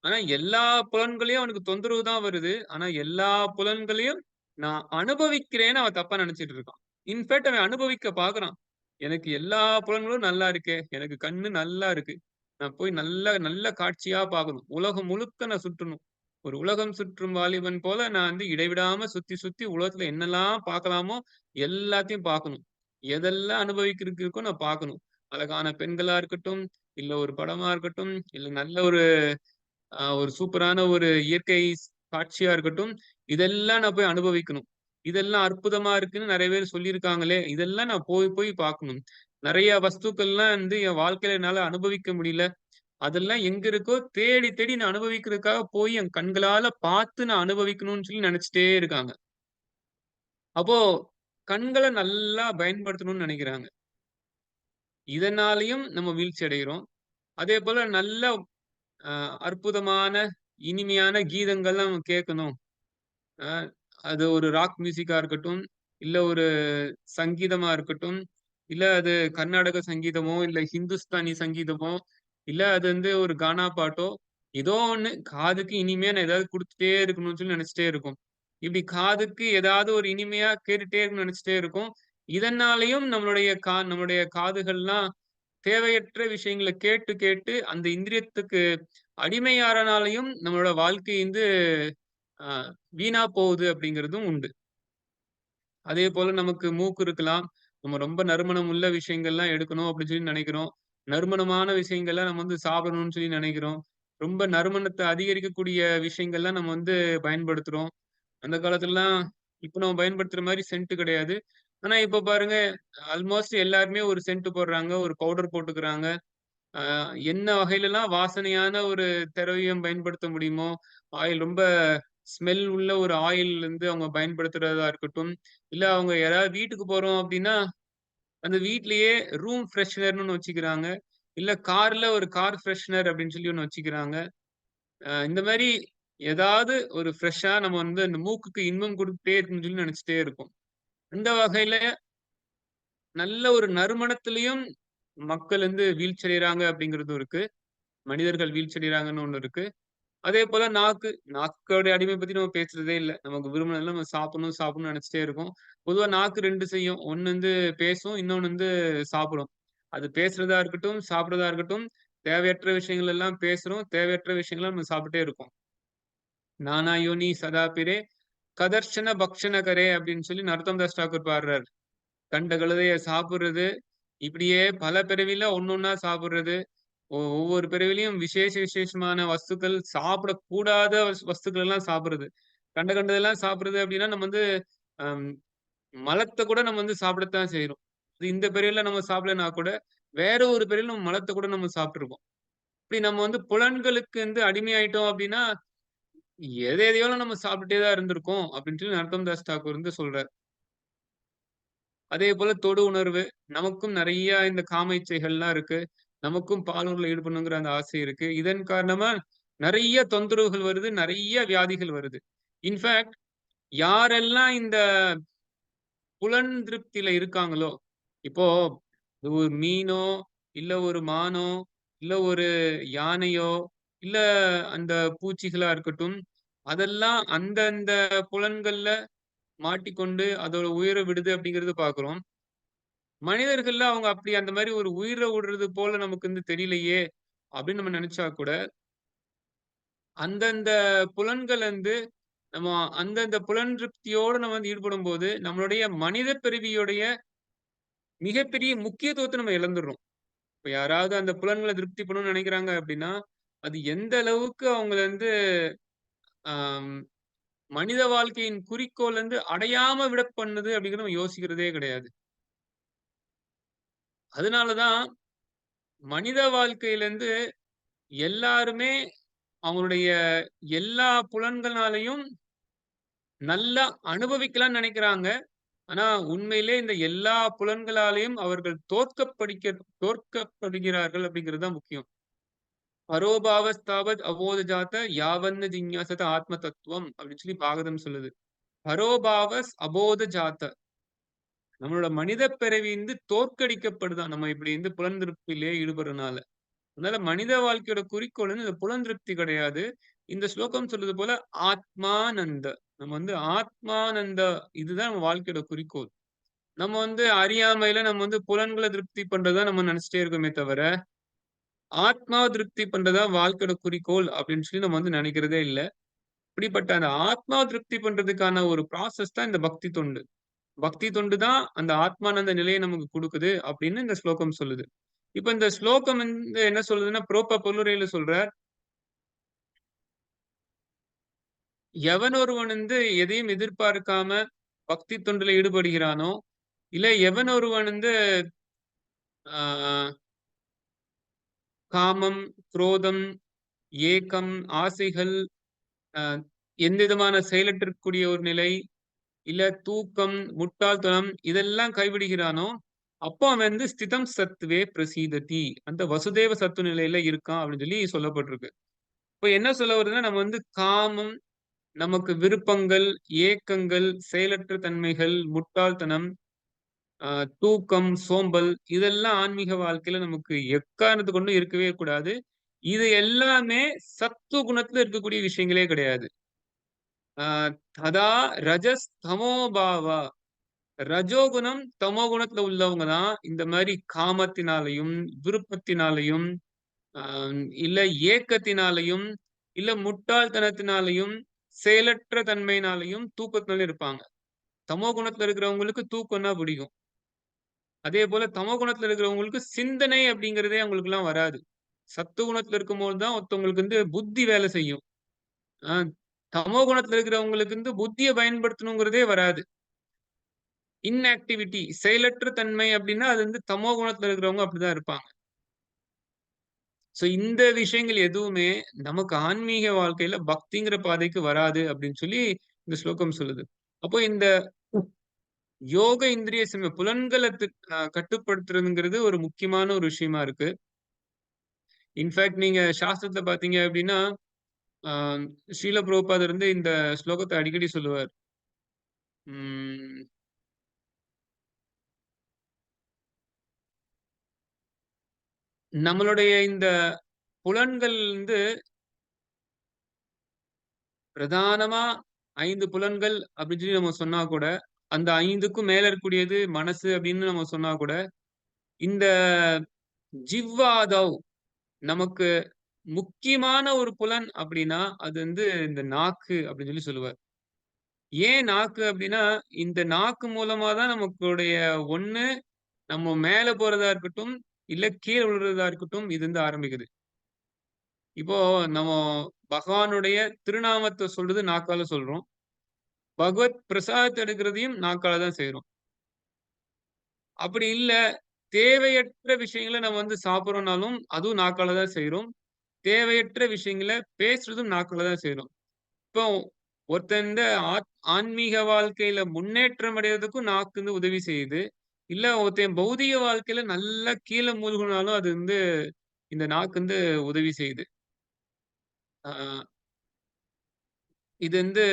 ஆனா எல்லா புலன்களையும் அவனுக்கு தொந்தரவு தான் வருது. ஆனா எல்லா புலன்களையும் நான் அனுபவிக்கிறேன்னு அவன் தப்பா நினைச்சிட்டு இருக்கான். இன்ஃபேக்ட் அவன் அனுபவிக்க பார்க்குறான். எனக்கு எல்லா புலன்களும் நல்லா இருக்கே. எனக்கு கண்ணு நல்லா இருக்கு. நான் போய் நல்ல நல்ல காட்சியா பார்க்கணும். உலகம் முழுக்க நான் சுற்றணும். ஒரு உலகம் சுற்றும் வாலிபன் போல நான் வந்து இடைவிடாம சுத்தி சுத்தி உலகத்துல என்னெல்லாம் பார்க்கலாமோ எல்லாத்தையும் பார்க்கணும். எதெல்லாம் அனுபவிக்கிறதுக்கு இருக்கோ நான் பார்க்கணும். அழகான பெண்களா இருக்கட்டும், இல்ல ஒரு படமா இருக்கட்டும், இல்ல நல்ல ஒரு சூப்பரான ஒரு இயற்கை காட்சியா இருக்கட்டும், இதெல்லாம் நான் போய் அனுபவிக்கணும். இதெல்லாம் அற்புதமா இருக்குன்னு நெறைய பேர் சொல்லியிருக்காங்களே! இதெல்லாம் நான் போய் போய் பார்க்கணும். நெறைய வஸ்துக்கள்லாம் வந்து என் வாழ்க்கையில என்னால அனுபவிக்க முடியல. அதெல்லாம் எங்க இருக்கோ தேடி தேடி நான் அனுபவிக்கிறதுக்காக போய் என் கண்களால பார்த்து நான் அனுபவிக்கணும்னு சொல்லி நெனச்சுட்டே இருக்காங்க. அப்போ கண்கள நல்லா பயன்படுத்தணும்னு நெனைக்கிறாங்க. இதனாலயும் நம்ம வீழ்ச்சி அடைகிறோம். அதேபோல நல்ல அ அற்புதமான, இனிமையான கீதங்கள்லாம் நம்ம கேட்கணும். அ அது ஒரு ராக் மியூசிக்கா இருக்கட்டும், இல்ல ஒரு சங்கீதமா இருக்கட்டும், இல்ல அது கர்நாடக சங்கீதமோ, இல்ல ஹிந்துஸ்தானி சங்கீதமோ, இல்ல அது வந்து ஒரு கானா பாட்டோ, ஏதோ ஒண்ணு காதுக்கு இனிமையா நான் ஏதாவது குடுத்துட்டே இருக்கணும்னு சொல்லி நெனச்சுட்டே இருக்கும். இப்படி காதுக்கு ஏதாவது ஒரு இனிமையா கேட்டுட்டே இருக்கணும்னு நெனச்சுட்டே இருக்கும். இதனாலயும் நம்மளுடைய காதுகள்லாம் தேவையற்ற விஷயங்கள கேட்டு கேட்டு அந்த இந்திரியத்துக்கு அடிமையாறனாலயும் நம்மளோட வாழ்க்கை வந்து அ வீணா போகுது அப்படிங்கிறதும் உண்டு. அதேபோல நமக்கு மூக்கு இருக்கலாம். நம்ம ரொம்ப நறுமணம் உள்ள விஷயங்கள்லாம் எடுக்கணும் அப்படின்னு சொல்லி நெனைக்கிறோம். நறுமணமான விஷயங்கள்லாம் நம்ம வந்து சாப்பிடணும்னு சொல்லி நெனைக்கிறோம். ரொம்ப நறுமணத்த அதிகரிக்கக்கூடிய விஷயங்கள்லாம் நம்ம வந்து பயன்படுத்துறோம். அந்த காலத்துலலாம் இப்ப நம்ம பயன்படுத்துற மாரி சென்ட் கிடையாது. ஆனா இப்ப பாருங்க, ஆல்மோஸ்ட் எல்லாருமே ஒரு சென்ட் போடுறாங்க. ஒரு பவுடர் போட்டுக்கிறாங்க. அ என்ன வகையிலலாம் வாசனையான ஒரு திரவியம் பயன்படுத்த முடியுமோ, ஆயில் ரொம்ப ஸ்மெல் உள்ள ஒரு ஆயில் வந்து அவங்க பயன்படுத்துறதா இருக்கட்டும், இல்ல அவங்க யாராவது வீட்டுக்கு போறோம் அப்டின்னா, அந்த வீட்லயே ரூம் ஃப்ரெஷ்னர்ன்னு ஒண்ணு வச்சுக்கிறாங்க. இல்ல கார்ல ஒரு கார் ஃப்ரெஷ்னர் அப்டின்னு சொல்லி ஒண்ணு வச்சுக்கிறாங்க. இந்த மாரி ஏதாவது ஒரு ஃப்ரெஷ்ஷா நம்ம வந்து அந்த மூக்குக்கு இன்பம் குடுத்துட்டே இருக்கணும்னு சொல்லி நெனச்சுட்டே இருக்கோம். அந்த வகையில நல்ல ஒரு நறுமணத்திலயும் மக்கள் வந்து வீழ்ச்சியடைறாங்க அப்டிங்கிறதும் இருக்கு. மனிதர்கள் வீழ்ச்சியடைறாங்கன்னு ஒண்ணு இருக்கு. அதேபோல நாக்கோட அடிமை பத்தி நம்ம பேசுறதே இல்ல. நமக்கு விரும்பினதெல்லாம் நம்ம சாப்பிடணும், சாப்பிடணும்னு நெனச்சுட்டே இருக்கோம். பொதுவா நாக்கு 2 செய்யும். ஒண்ணு வந்து பேசும், இன்னொன்னு வந்து சாப்பிடும். அது பேசுறதா இருக்கட்டும், சாப்பிடுறதா இருக்கட்டும், தேவையற்ற விஷயங்கள் எல்லாம் பேசுறோம். தேவையற்ற விஷயங்கள நம்ம சாப்பிட்டுட்டே இருக்கோம். "நானா யோனி சதா பிறே, கதர்ஷன பக்ஷண கரே" அப்படின்னு சொல்லி நரோத்தம் தாஸ் தாக்கூர் பாடுறாரு. கண்ட கழுதைய சாப்பிடுறது, இப்படியே பல பிறவில ஒண்ணொண்ணா சாப்பிடுறது. ஒவ்வொரு பிறவிலயும் விசேஷமான வஸ்துக்கள் சாப்பிடக்கூடாத வஸ்துக்கள் எல்லாம் சாப்பிடுறது. கண்டதெல்லாம் சாப்பிடுறது அப்படின்னா, நம்ம வந்து அம் மலத்த கூட நம்ம வந்து சாப்பிடத்தான் செய்றோம். இந்த பிறவில நம்ம சாப்பிடலனா கூட, வேற ஒரு பிறவில நம்ம மலத்த கூட நம்ம சாப்பிட்டுருக்கோம். இப்படி நம்ம வந்து புலன்களுக்கு வந்து அடிமையாயிட்டோம் அப்படின்னா, எத எதையோ நம்ம சாப்பிட்டுட்டே தான் இருந்திருக்கோம் அப்படின்னு சொல்லி நரோத்தம் தாஸ் தாக்கூர் வந்து சொல்றாரு. அதேபோல தொடு உணர்வு. நமக்கும் நெறைய இந்த காம இச்சைகள்லாம் இருக்கு. நமக்கும் பாலுறவுல ஈடுபடணுங்கிற அந்த ஆசை இருக்கு. இதன் காரணமா நெறைய தொந்தரவுகள் வருது. நெறைய வியாதிகள் வருது. இன்ஃபாக்ட் யாரெல்லாம் இந்த புலன் திருப்தியில இருக்காங்களோ, இப்போ ஒரு மீனோ, இல்ல ஒரு மானோ, இல்ல ஒரு யானையோ, இல்ல அந்த பூச்சிகளா இருக்கட்டும், அதெல்லாம் அந்தந்த புலன்கள்ல மாட்டிக்கொண்டு அதோட உயிர விடுது அப்படிங்கிறது பார்க்கிறோம். மனிதர்கள்ல அவங்க அப்படி அந்த மாரி ஒரு உயிர விடுறது போல நமக்கு வந்து தெரியலையே! அப்படின்னு நம்ம நெனச்சா கூட, அந்தந்த புலன்கள் வந்து நம்ம அந்தந்த புலன் திருப்தியோட நம்ம வந்து ஈடுபடும்போது, நம்மளுடைய மனித பிறவியுடைய மிகப்பெரிய முக்கியத்துவத்த நம்ம இழந்துர்றோம். இப்ப யாராவது அந்த புலன்கள திருப்தி பண்ணணும்னு நெனைக்கிறாங்க அப்படின்னா, அது எந்த அளவுக்கு அவங்கள வந்து அம் மனித வாழ்க்கையின் குறிக்கோள் வந்து அடையாம விட பண்ணுது அப்படிங்கிறத நம்ம யோசிக்கிறதே கிடையாது. அதனால தான் மனித வாழ்க்கையிலருந்து எல்லாருமே அவங்களுடைய எல்லா புலன்கள்னாலயும் நல்லா அனுபவிக்கலாம்னு நெனைக்கிறாங்க. ஆனா உண்மையிலே இந்த எல்லா புலன்களாலயும் அவர்கள் தோற்கப்படுகிறார்கள் அப்படிங்கிறது தான் முக்கியம். பரோபாவஸ்தாவத் அபோதஜாத யாவன்ன ஜிஞ்ஞாசத ஆத்ம தத்துவம் அப்படின்னு சொல்லி பாகவதம் சொல்லுது. பரோபாவஸ் அபோதஜாத நம்மளோட மனித பிறவி வந்து தோற்கடிக்கப்படுதான். நம்ம இப்படி வந்து புலன் திருப்தியிலே ஈடுபடுறனால. அதனால மனித வாழ்க்கையோட குறிக்கோள் வந்து இந்த புலந்திருப்தி கிடையாது. இந்த ஸ்லோகம் சொல்றது போல ஆத்மானந்த. நம்ம வந்து ஆத்மானந்த இதுதான் நம்ம வாழ்க்கையோட குறிக்கோள். நம்ம வந்து அறியாமையில நம்ம வந்து புலன்கள திருப்தி பண்றதா நம்ம நினைச்சுட்டே இருக்கோமே தவிர, ஆத்மாவ திருப்தி பண்றதா வாழ்க்கையோட குறிக்கோள் அப்படின்னு சொல்லி நம்ம வந்து நினைக்கிறதே இல்ல. இப்படிப்பட்ட அந்த ஆத்மாவ திருப்தி பண்றதுக்கான ஒரு ப்ராசஸ் தான் இந்த பக்தி தொண்டு. பக்தி தொண்டு தான் அந்த ஆத்மானந்த நிலையை நமக்கு குடுக்குது அப்படின்னு இந்த ஸ்லோகம் சொல்லுது. இப்ப இந்த ஸ்லோகம் வந்து என்ன சொல்லுதுன்னா, பொருளுரையில சொல்றார். எவன் ஒருவன் வந்து எதையும் எதிர்பார்க்காம பக்தி தொண்டுல ஈடுபடுகிறானோ, இல்ல எவன் ஒருவன் வந்து ஆ காமம், குரோதம், ஏக்கம், ஆசைகள், அ எந்த விதமான செயலற்றிருக்கக்கூடிய ஒரு நிலை, இல்ல தூக்கம், முட்டாள்தனம் இதெல்லாம் கைவிடுகிறானோ, அப்போ அவன் வந்து ஸ்திதம் சத்வே பிரசீததி. அந்த வசுதேவ சத்து நிலையில இருக்கான் அப்படின்னு சொல்லி சொல்லப்பட்டிருக்கு. இப்ப என்ன சொல்ல வருதுன்னா, நம்ம வந்து காமம், நமக்கு விருப்பங்கள், ஏக்கங்கள், செயலற்ற தன்மைகள், முட்டாள்தனம், அ தூக்கம், சோம்பல் இதெல்லாம் ஆன்மீக வாழ்க்கையில நமக்கு எக்காரணத்துக் கொண்டும் இருக்கவே கூடாது. இது எல்லாமே சத்துவ குணத்துல இருக்கக்கூடிய விஷயங்களே கிடையாது. ஆ ததா ரஜஸ் தமோபாவா. ரஜோகுணம், தமோகுணத்துல உள்ளவங்க தான் இந்த மாரி காமத்தினாலயும், விருப்பத்தினாலயும், அ இல்ல ஏக்கத்தினாலயும், இல்ல முட்டாள்தனத்தினாலயும், செயலற்ற தன்மையினாலயும், தூக்கத்தினாலயும் இருப்பாங்க. தமோ குணத்துல இருக்கிறவங்களுக்கு தூக்கம்னா பிடிக்கும். அதேபோல தமோ குணத்துல இருக்கிறவங்களுக்கு சிந்தனை அப்படிங்கிறதே அவங்களுக்கெல்லாம் வராது. சத்துவ குணத்துல இருக்கும்போது தான் ஒருத்தவங்களுக்கு வந்து புத்தி வேலை செய்யும். அ தமோ குணத்துல இருக்கிறவங்களுக்கு வந்து புத்திய பயன்படுத்தணுங்கிறதே வராது. இன்ஆக்டிவிட்டி செயலற்ற தன்மை அப்படின்னா, அது வந்து தமோ குணத்துல இருக்கிறவங்க அப்படிதான் இருப்பாங்க. சோ இந்த விஷயங்கள் எதுவுமே நமக்கு ஆன்மீக வாழ்க்கையில பக்திங்கிற பாதைக்கு வராது அப்படின்னு சொல்லி இந்த ஸ்லோகம் சொல்லுது. அப்போ இந்த யோக இந்திரிய புலன்கள கட்டுப்படுத்துறதுங்கிறது ஒரு முக்கியமான ஒரு விஷயமா இருக்கு. இன்ஃபாக்ட் நீங்க சாஸ்திரத்துல பார்த்தீங்க அப்படின்னா, ஆ ஸ்ரீல பிரபுபாதர் வந்து இந்த ஸ்லோகத்த அடிக்கடி சொல்லுவார். ம் நம்மளுடைய இந்த புலன்கள் வந்து பிரதானமா 5 புலன்கள் அப்படின்னு சொல்லி நம்ம சொன்னா கூட, அந்த 5க்கும் மேல இருக்கக்கூடியது மனசு அப்படின்னு நம்ம சொன்னா கூட, இந்த ஜிவ்வாதவ் நமக்கு முக்கியமான ஒரு புலன் அப்படின்னா, அது வந்து இந்த நாக்கு அப்படின்னு சொல்லி சொல்லுவார். ஏன் நாக்கு அப்படின்னா, இந்த நாக்கு மூலமா தான் நமக்குடைய ஒண்ணு நம்ம மேல போறதா இருக்கட்டும், இல்ல கீழ விழுறதா இருக்கட்டும், இது வந்து ஆரம்பிக்குது. இப்போ நம்ம பகவானுடைய திருநாமத்த சொல்றது நாக்கால சொல்றோம். பகவத் பிரசாதத்த எடுக்கிறதையும் நாக்கால தான் செய்றோம். அப்படி இல்ல, தேவையற்ற விஷயங்கள நம்ம வந்து சாப்பிடுறோம்னாலும், அதுவும் நாக்கால தான் செய்றோம். தேவையற்ற விஷயங்கள பேசுறதும் நாக்கால தான் செய்றோம். இப்போ ஒருத்தன் இந்த ஆன்மீக வாழ்க்கையில முன்னேற்றம் அடையறதுக்கும் நாக்கு வந்து உதவி செய்யுது. இல்ல ஒருத்தன் பௌதீக வாழ்க்கையில நல்லா கீழ மூழ்குனாலும் அது வந்து இந்த நாக்கு வந்து உதவி செய்யுது. ஆ இது வந்து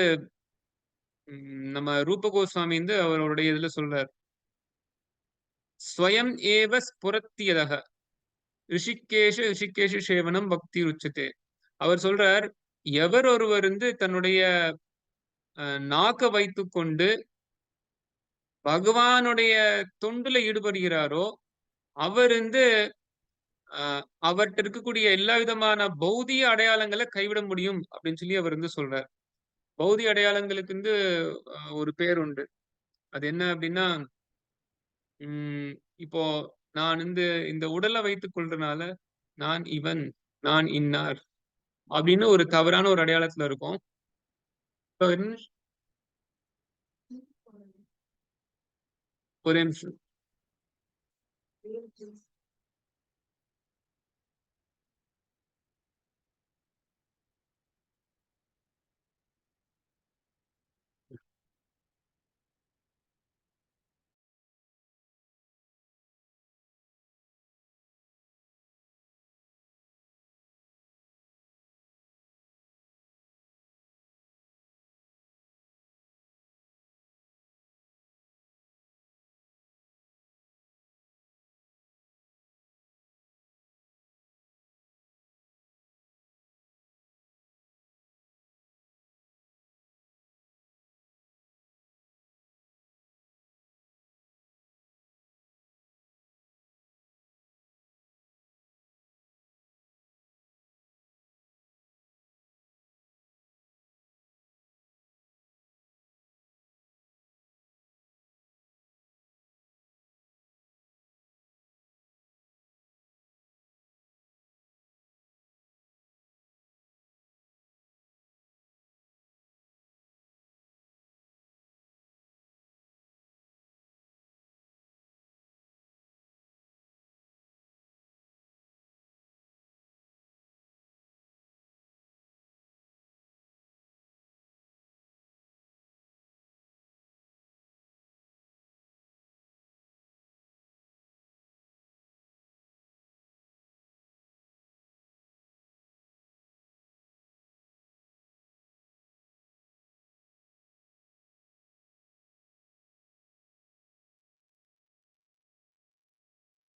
நம்ம ரூப கோஸ்வாமி வந்து அவருடைய இதுல சொல்றார். "ஸ்வயம் ஏவ ஸ்புரத்தியதக ரிஷிகேஷ சேவனம் பக்தி உச்சதே." அவர் சொல்றார், எவர் ஒருவர் வந்து தன்னுடைய நாக்க வைத்துக்கொண்டு பகவானுடைய தொண்டுல ஈடுபடுகிறாரோ, அவர் வந்து அ அவர்ட்ட இருக்கக்கூடிய எல்லா விதமான பௌதிக அடையாளங்கள கைவிட முடியும் அப்படின்னு சொல்லி அவர் வந்து சொல்றார். பௌதிக அடையாளங்களுக்கு வந்து ஒரு பேர் உண்டு. அது என்ன அப்படின்னா, ம் இப்போ நான் வந்து இந்த உடல வைத்துக் கொள்றனால, நான் இவன், நான் இன்னார் அப்படின்னு ஒரு தவறான ஒரு அடையாளத்துல இருக்கோம். இப்ப ஒரே நிமிஷம்.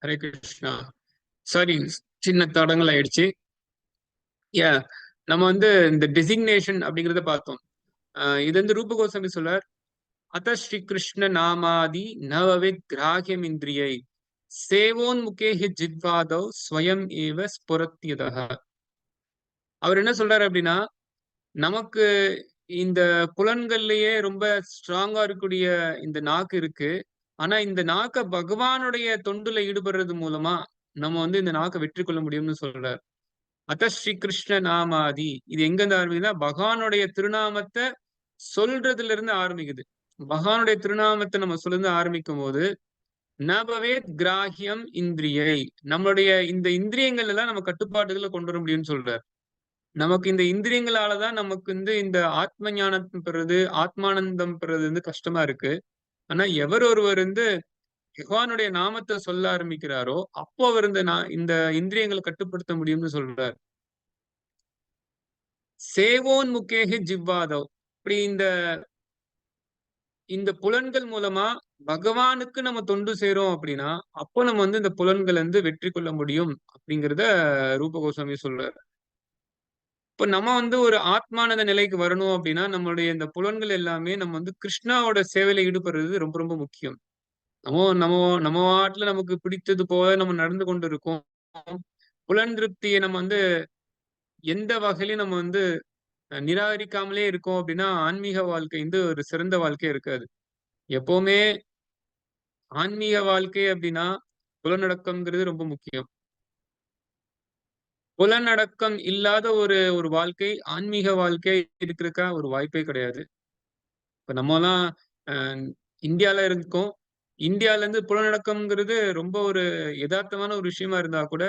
ஹரே கிருஷ்ணா. சாரி, சின்ன தடங்கள் ஆயிடுச்சு. நம்ம வந்து இந்த டெசிக்னேஷன் அப்படிங்கிறத பார்த்தோம். இது வந்து ரூப கோஸ்வாமி சொல்றார், அத ஸ்ரீ கிருஷ்ண நாமாதி நவவித் கிராஹ்யம் இந்திரியை சேவோன் முகேஹி ஜித்வாதவ் ஸ்வயம் ஏவ ஸ்புரத்யதஹ. அவர் என்ன சொல்றாரு அப்படின்னா, நமக்கு இந்த புலன்கள்லயே ரொம்ப ஸ்ட்ராங்கா இருக்கக்கூடிய இந்த நாக்கு இருக்கு. ஆனா இந்த நாக்க பகவானுடைய தொண்டுல ஈடுபடுறது மூலமா நம்ம வந்து இந்த நாக்கை வெற்றி கொள்ள முடியும்னு சொல்றார். அத ஸ்ரீ கிருஷ்ண நாமாதி, இது எங்க இருந்து ஆரம்பிக்குதுன்னா பகவானுடைய திருநாமத்தை சொல்றதுல இருந்து ஆரம்பிக்குது. பகவானுடைய திருநாமத்தை நம்ம சொல்றது ஆரம்பிக்கும் போது நபவேத் கிராஹ்யம் இந்திரியை, நம்மளுடைய இந்த இந்திரியங்கள் எல்லாம் நம்ம கட்டுப்பாட்டுகளை கொண்டு வர முடியும்னு சொல்றார். நமக்கு இந்த இந்திரியங்களாலதான் நமக்கு வந்து இந்த ஆத்ம ஞானம் பெறுறது, ஆத்மானந்தம் பெறுறது வந்து கஷ்டமா இருக்கு. ஆனா எவர் ஒருவர் வந்து பகவானுடைய நாமத்தை சொல்ல ஆரம்பிக்கிறாரோ அப்போ அவர் இந்த இந்திரியங்களை கட்டுப்படுத்த முடியும்னு சொல்றார். சேவோன் முகேஹி ஜிவ்வாதவ், இப்படி இந்த புலன்கள் மூலமா பகவானுக்கு நம்ம தொண்டு செய்றோம் அப்படின்னா அப்போ நம்ம வந்து இந்த புலன்கள் வந்து வெற்றி கொள்ள முடியும் அப்படிங்கிறத ரூப கோஸ்வாமி சொல்றாரு. இப்ப நம்ம வந்து ஒரு ஆத்மானந்த நிலைக்கு வரணும் அப்படின்னா நம்மளுடைய இந்த புலன்கள் எல்லாமே நம்ம வந்து கிருஷ்ணாவோட சேவையில ஈடுபடுறது ரொம்ப ரொம்ப முக்கியம். நம்ம நம்ம நம்ம வாட்டுல நமக்கு பிடித்தது போல நம்ம நடந்து கொண்டு இருக்கோம். புலன் திருப்தியை நம்ம வந்து எந்த வகையிலும் நம்ம வந்து நிராகரிக்காமலே இருக்கோம் அப்படின்னா ஆன்மீக வாழ்க்கை வந்து ஒரு சிறந்த வாழ்க்கை இருக்காது. எப்பவுமே ஆன்மீக வாழ்க்கை அப்படின்னா புலனடக்கம்ங்கிறது ரொம்ப முக்கியம். புலனடக்கம் இல்லாத ஒரு ஒரு வாழ்க்கை ஆன்மீக வாழ்க்கை இருக்கிறதுக்கா ஒரு வாய்ப்பே கிடையாது. இப்ப நம்மலாம் இந்தியால இருக்கோம். இந்தியால இருந்து புலனடக்கம்ங்கிறது ரொம்ப ஒரு யதார்த்தமான ஒரு விஷயமா இருந்தா கூட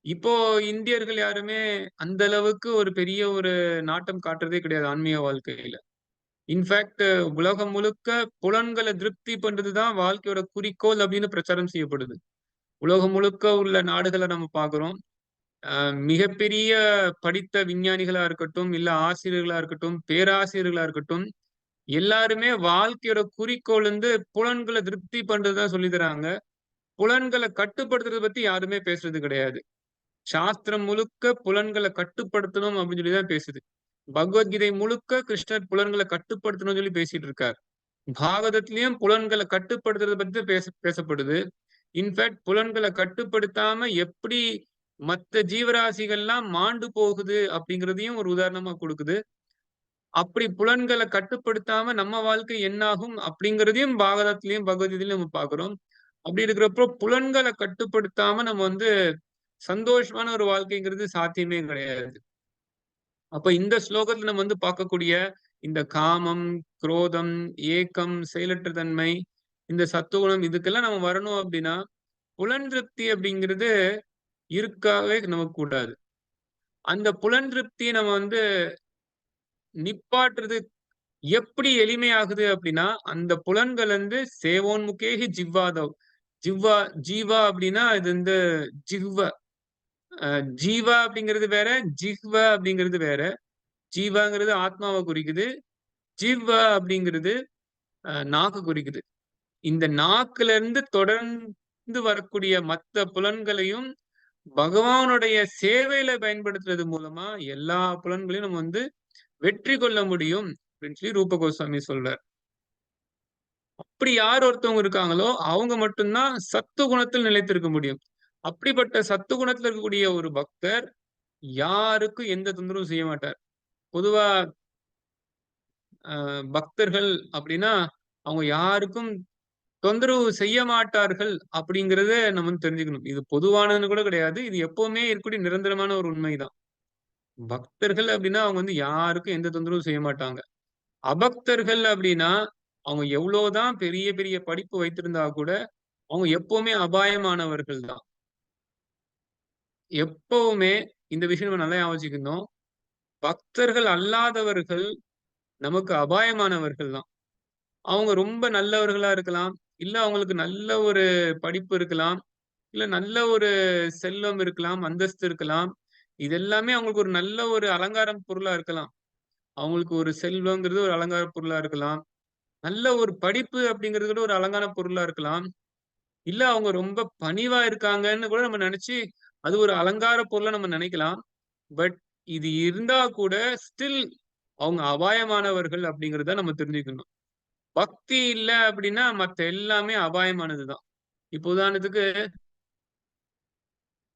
இப்போ இந்தியர்கள் யாருமே அந்த அளவுக்கு ஒரு பெரிய ஒரு நாட்டம் காட்டுறதே கிடையாது ஆன்மீக வாழ்க்கையில. இன்ஃபேக்ட் உலகம் முழுக்க புலன்களை திருப்தி பண்றதுதான் வாழ்க்கையோட குறிக்கோள் அப்படின்னு பிரச்சாரம் செய்யப்படுது. உலகம் முழுக்க உள்ள நாடுகளை நம்ம பார்க்கிறோம். மிகப்பெரிய படித்த விஞ்ஞானிகளா இருக்கட்டும், இல்ல ஆசிரியர்களா இருக்கட்டும், பேராசிரியர்களா இருக்கட்டும், எல்லாருமே வாழ்க்கையோட குறிக்கோள் வந்து புலன்களை திருப்தி பண்றதுதான் சொல்லி தராங்க. புலன்களை கட்டுப்படுத்துறதை பத்தி யாருமே பேசுறது கிடையாது. சாஸ்திரம் முழுக்க புலன்களை கட்டுப்படுத்தணும் அப்படின்னு சொல்லிதான் பேசுது. பகவத்கீதை முழுக்க கிருஷ்ணர் புலன்களை கட்டுப்படுத்தணும்னு சொல்லி பேசிட்டு இருக்கார். பாகவதத்திலயும் புலன்களை கட்டுப்படுத்துறதை பத்தி பேசப்படுது. இன்ஃபேக்ட் புலன்களை கட்டுப்படுத்தாம எப்படி மற்ற ஜீவராசிகள்லாம் மாண்டு போகுது அப்படிங்கிறதையும் ஒரு உதாரணமா கொடுக்குது. அப்படி புலன்களை கட்டுப்படுத்தாம நம்ம வாழ்க்கை என்னாகும் அப்படிங்கிறதையும் பாகவதத்திலையும் பகவத்கீதையிலும் நம்ம பார்க்கிறோம். அப்படி இருக்கிறப்போ புலன்களை கட்டுப்படுத்தாம நம்ம வந்து சந்தோஷமான ஒரு வாழ்க்கைங்கிறது சாத்தியமே கிடையாது. அப்ப இந்த ஸ்லோகத்துல நம்ம வந்து பார்க்கக்கூடிய இந்த காமம், குரோதம், ஏக்கம், செயலற்ற தன்மை, இந்த சத்துவகுணம் இதுக்கெல்லாம் நம்ம வரணும் அப்படின்னா புலன் திருப்தி அப்படிங்கிறது இருக்கவே நமக்கு கூடாது. அந்த புலன் திருப்தியை நம்ம வந்து நிப்பாட்டுறது எப்படி எளிமையாகுது அப்படின்னா அந்த புலன்கள் வந்து சேவோன்முகேகி ஜிவ்வாதவ், ஜீவா அப்படின்னா இது வந்து ஜிஹ்வ, ஜீவா அப்படிங்கிறது வேற, ஜிஹ்வ அப்படிங்கிறது வேற. ஜீவாங்கிறது ஆத்மாவை குறிக்குது, ஜிஹ்வ அப்படிங்கிறது நாக்கு குறிக்குது. இந்த நாக்குல இருந்து தொடர்ந்து வரக்கூடிய மற்ற புலன்களையும் பகவானுடைய சேவையில பயன்படுத்துறது மூலமா எல்லா புலன்களையும் நம்ம வந்து வெற்றி கொள்ள முடியும் அப்படின்னு சொல்லி ரூப கோஸ்வாமி சொல்றார். அப்படி யார் ஒருத்தவங்க இருக்காங்களோ அவங்க மட்டும்தான் சத்து குணத்தில் நிலைத்திருக்க முடியும். அப்படிப்பட்ட சத்து குணத்துல இருக்கக்கூடிய ஒரு பக்தர் யாருக்கும் எந்த தொந்தரவும் செய்ய மாட்டார். பொதுவா பக்தர்கள் அப்படின்னா அவங்க யாருக்கும் தொந்தரவு செய்ய மாட்டார்கள் அப்படிங்கிறத நம்ம தெரிஞ்சுக்கணும். இது பொதுவானதுன்னு கூட கிடையாது. இது எப்பவுமே இருக்கக்கூடிய நிரந்தரமான ஒரு உண்மைதான். பக்தர்கள் அப்படின்னா அவங்க வந்து யாருக்கும் எந்த தொந்தரவும் செய்ய மாட்டாங்க. அபக்தர்கள் அப்படின்னா அவங்க எவ்வளவுதான் பெரிய பெரிய படிப்பு வைத்திருந்தா கூட அவங்க எப்பவுமே அபாயமானவர்கள் தான். எப்பவுமே இந்த விஷயம் நம்ம நல்லா யோசிக்கணும். பக்தர்கள் அல்லாதவர்கள் நமக்கு அபாயமானவர்கள் தான். அவங்க ரொம்ப நல்லவர்களா இருக்கலாம், இல்ல அவங்களுக்கு நல்ல ஒரு படிப்பு இருக்கலாம், இல்ல நல்ல ஒரு செல்வம் இருக்கலாம், அந்தஸ்து இருக்கலாம். இது எல்லாமே அவங்களுக்கு ஒரு நல்ல ஒரு அலங்காரம் பொருளா இருக்கலாம். அவங்களுக்கு ஒரு செல்வங்கிறது ஒரு அலங்கார பொருளா இருக்கலாம். நல்ல ஒரு படிப்பு அப்படிங்கிறது கூட ஒரு அலங்கார பொருளா இருக்கலாம். இல்ல அவங்க ரொம்ப பணிவா இருக்காங்கன்னு கூட நம்ம நினைச்சு அது ஒரு அலங்கார பொருளா நம்ம நினைக்கலாம். பட் இது இருந்தா கூட ஸ்டில் அவங்க அபாயமானவர்கள் அப்படிங்கிறத நம்ம தெரிஞ்சுக்கணும். பக்தி இல்ல அப்படின்னா மத்த எல்லாமே அபாயமானதுதான். இப்போ உதாரணத்துக்கு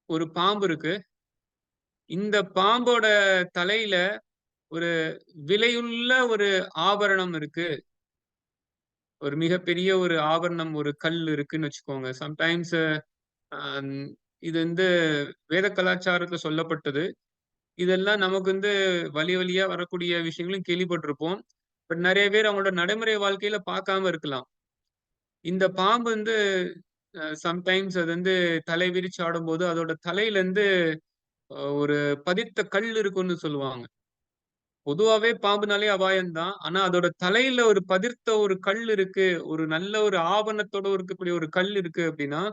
ஒரு பாம்பு இருக்கு. இந்த பாம்போட தலையில ஒரு விலையுள்ள ஒரு ஆபரணம் இருக்கு. ஒரு மிகப்பெரிய ஒரு ஆபரணம், ஒரு கல் இருக்குன்னு வச்சுக்கோங்க. சம்டைம்ஸ் அம் இது வந்து வேத கலாச்சாரத்துல சொல்லப்பட்டது. இதெல்லாம் நமக்கு வந்து வழி வழியா வரக்கூடிய விஷயங்களும் கேள்விப்பட்டிருப்போம். பட் நெறைய பேர் அவங்களோட நடைமுறை வாழ்க்கையில பார்க்காம இருக்கலாம். இந்த பாம்பு வந்து சம்டைம்ஸ் அது வந்து தலை விரிச்சு ஆடும்போது, அதோட தலையிலருந்து ஒரு பதித்த கல் இருக்குன்னு சொல்லுவாங்க. பொதுவாவே பாம்புனாலே அபாயம் தான். ஆனா அதோட தலையில ஒரு பதிர்த்த ஒரு கல் இருக்கு. ஒரு நல்ல ஒரு ஆபரணத்தோட இருக்கக்கூடிய ஒரு கல் இருக்கு அப்டின்னா,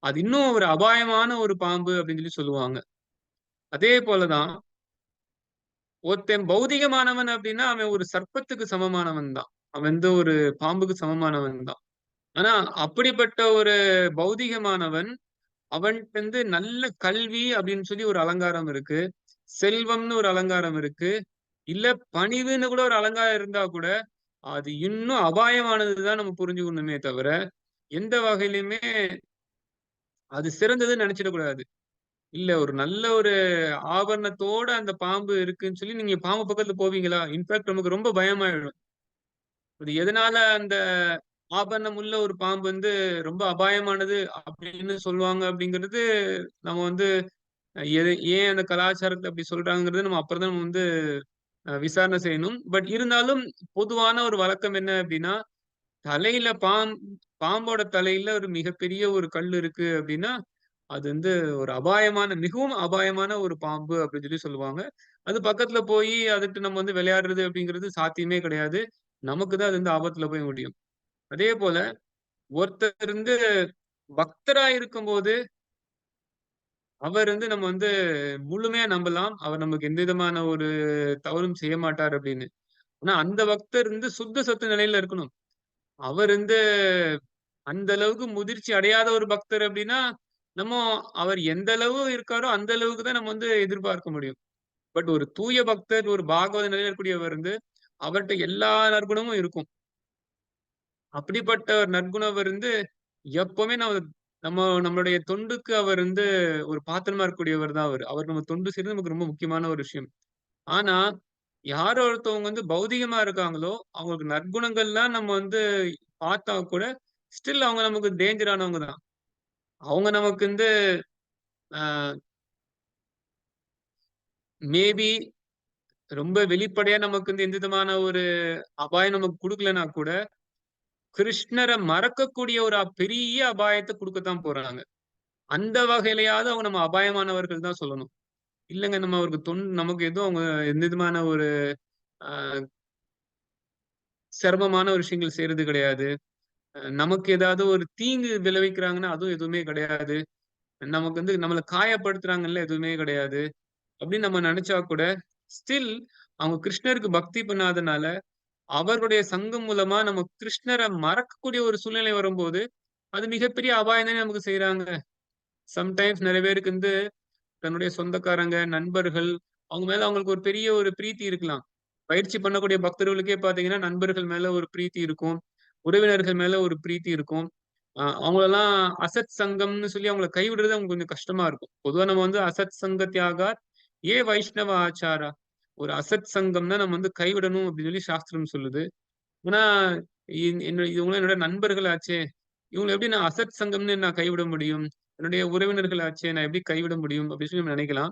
அது இன்னும் ஒரு அபாயமான ஒரு பாம்பு அப்டின்னு சொல்லுவாங்க. அதே போல தான் ஒருத்தன் பௌதிகமானவன் அப்டின்னா, அவன் ஒரு சர்ப்பத்துக்கு சமமானவன் தான். அவன் வந்து ஒரு பாம்புக்கு சமமானவன் தான். ஆனா அப்படிப்பட்ட ஒரு பௌதிகமானவன், அவன்ட்ட வந்து நல்ல கல்வி அப்டின்னு சொல்லி ஒரு அலங்காரம் இருக்கு. செல்வம்னு ஒரு அலங்காரம் இருக்கு. இல்ல பணிவுன்னு கூட ஒரு அலங்காரம் இருந்தா கூட, அது இன்னும் அபாயமானது தான் நம்ம புரிஞ்சுக்கணுமே தவிர, எந்த வகையிலயுமே அது சிறந்ததுன்னு நெனச்சிடக் கூடாது. இல்ல ஒரு நல்ல ஒரு ஆபரணத்தோட அந்த பாம்பு இருக்குன்னு சொல்லி நீங்க பாம்பு பக்கத்துல போவீங்களா? இன்ஃபாக்ட் நமக்கு ரொம்ப பயமாயிடும். அது எதனால அந்த ஆபரணம் உள்ள ஒரு பாம்பு வந்து ரொம்ப அபாயமானது அப்படின்னு சொல்லுவாங்க அப்படிங்கிறது, நம்ம வந்து ஏன் அந்த கலாச்சாரத்துல அப்படி சொல்றாங்கங்கிறத நம்ம அப்புறம் தான் நம்ம வந்து விசாரணை செய்யணும். பட் இருந்தாலும் பொதுவான ஒரு வழக்கம் என்ன அப்படின்னா, தலையில பாம்போட தலையில ஒரு மிகப்பெரிய ஒரு கல் இருக்கு அப்படின்னா, அது வந்து ஒரு அபாயமான மிகவும் அபாயமான ஒரு பாம்பு அப்படின்னு சொல்லுவாங்க. அது பக்கத்துல போயி அதுக்கு நம்ம வந்து விளையாடுறது அப்படிங்கிறது சாத்தியமே கிடையாது. நமக்கு தான் அது வந்து ஆபத்துல போய் முடியும். அதே போல ஒருத்தர் வந்து பக்தரா இருக்கும்போது, அவர் வந்து நம்ம வந்து முழுமையா நம்பலாம். அவர் நமக்கு எந்த விதமான ஒரு தவறும் செய்ய மாட்டார் அப்படின்னு. ஆனா அந்த பக்தர் வந்து சுத்த சத்து நிலையில இருக்கணும். அவர் வந்து அந்த அளவுக்கு முதிர்ச்சி அடையாத ஒரு பக்தர் அப்படின்னா, நம்ம அவர் எந்த அளவு இருக்காரோ, அந்த அளவுக்கு தான் நம்ம வந்து எதிர்பார்க்க முடியும். பட் ஒரு தூய பக்தர், ஒரு பாகவத நிலையில இருக்கக்கூடியவர் வந்து, அவர்ட்ட எல்லா நற்குணமும் இருக்கும். அப்படிப்பட்ட ஒரு நற்குணவர் வந்து எப்பவுமே நம்மளுடைய தொண்டுக்கு அவர் வந்து ஒரு பாத்திரமா இருக்கக்கூடியவர் தான் அவரு. அவர் நம்ம தொண்டு செய்றது நமக்கு ரொம்ப முக்கியமான ஒரு விஷயம். ஆனா, யாரோ ஒருத்தவங்க வந்து பௌதிகமா இருக்காங்களோ, அவங்களுக்கு நற்குணங்கள்லாம் நம்ம வந்து பார்த்தா கூட, ஸ்டில் அவங்க நமக்கு டேஞ்சரானவங்க தான். அவங்க நமக்கு வந்து அ மேபி ரொம்ப வெளிப்படையா நமக்கு வந்து எந்த விதமான ஒரு அபாயம் நமக்கு குடுக்கலன்னா கூட, கிருஷ்ணர மறக்கக்கூடிய ஒரு பெரிய அபாயத்த குடுக்கத்தான் போறாங்க. அந்த வகையிலயாவது அவங்க நம்ம அபாயமானவர்கள் தான் சொல்லணும். இல்லங்க நம்ம அவருக்கு நமக்கு எதுவும் அவங்க எந்த விதமான ஒரு அ சிரமமான ஒரு விஷயங்கள் செய்றது கிடையாது. நமக்கு ஏதாவது ஒரு தீங்கு விளைவிக்கிறாங்கன்னா, அதுவும் எதுவுமே கிடையாது. நமக்கு வந்து நம்மள காயப்படுத்துறாங்கல்ல எதுவுமே கிடையாது. அப்படின்னு நம்ம நெனச்சா கூட, ஸ்டில் அவங்க கிருஷ்ணருக்கு பக்தி பண்ணாதனால, அவர்களுடைய சங்கம் மூலமா நம்ம கிருஷ்ணர மறக்கக்கூடிய ஒரு சூழ்நிலை வரும்போது, அது மிகப்பெரிய அபாயம் தானே நமக்கு செய்றாங்க. சம்டைம்ஸ் நெறைய பேருக்கு வந்து தன்னுடைய சொந்தக்காரங்க, நண்பர்கள் அவங்க மேல அவங்களுக்கு ஒரு பெரிய ஒரு பிரீத்தி இருக்கலாம். பயிற்சி பண்ணக்கூடிய பக்தர்களுக்கே பார்த்தீங்கன்னா, நண்பர்கள் மேல ஒரு பிரீத்தி இருக்கும். உறவினர்கள் மேல ஒரு பிரீத்தி இருக்கும். அவங்களலாம் அசத் சங்கம்னு சொல்லி அவங்கள கைவிடுறது அவங்களுக்கு கொஞ்சம் கஷ்டமா இருக்கும். பொதுவா நம்ம வந்து அசத் சங்க தியாகாத் ஏ வைஷ்ணவ ஆச்சாரா. ஒரு அசத் சங்கம்னா நம்ம வந்து கைவிடணும் அப்படின்னு சொல்லி சாஸ்திரம் சொல்லுது. ஆனா, இவங்கலாம் என்னோட நண்பர்கள் ஆச்சே. இவங்கள எப்படி நான் அசத் சங்கம்ன்னு நான் கைவிட முடியும்? என்னுடைய உறவினர்கள் ஆச்சே, நான் எப்படி கைவிட முடியும்? அப்படின்னு சொல்லி நம்ம நினைக்கலாம்.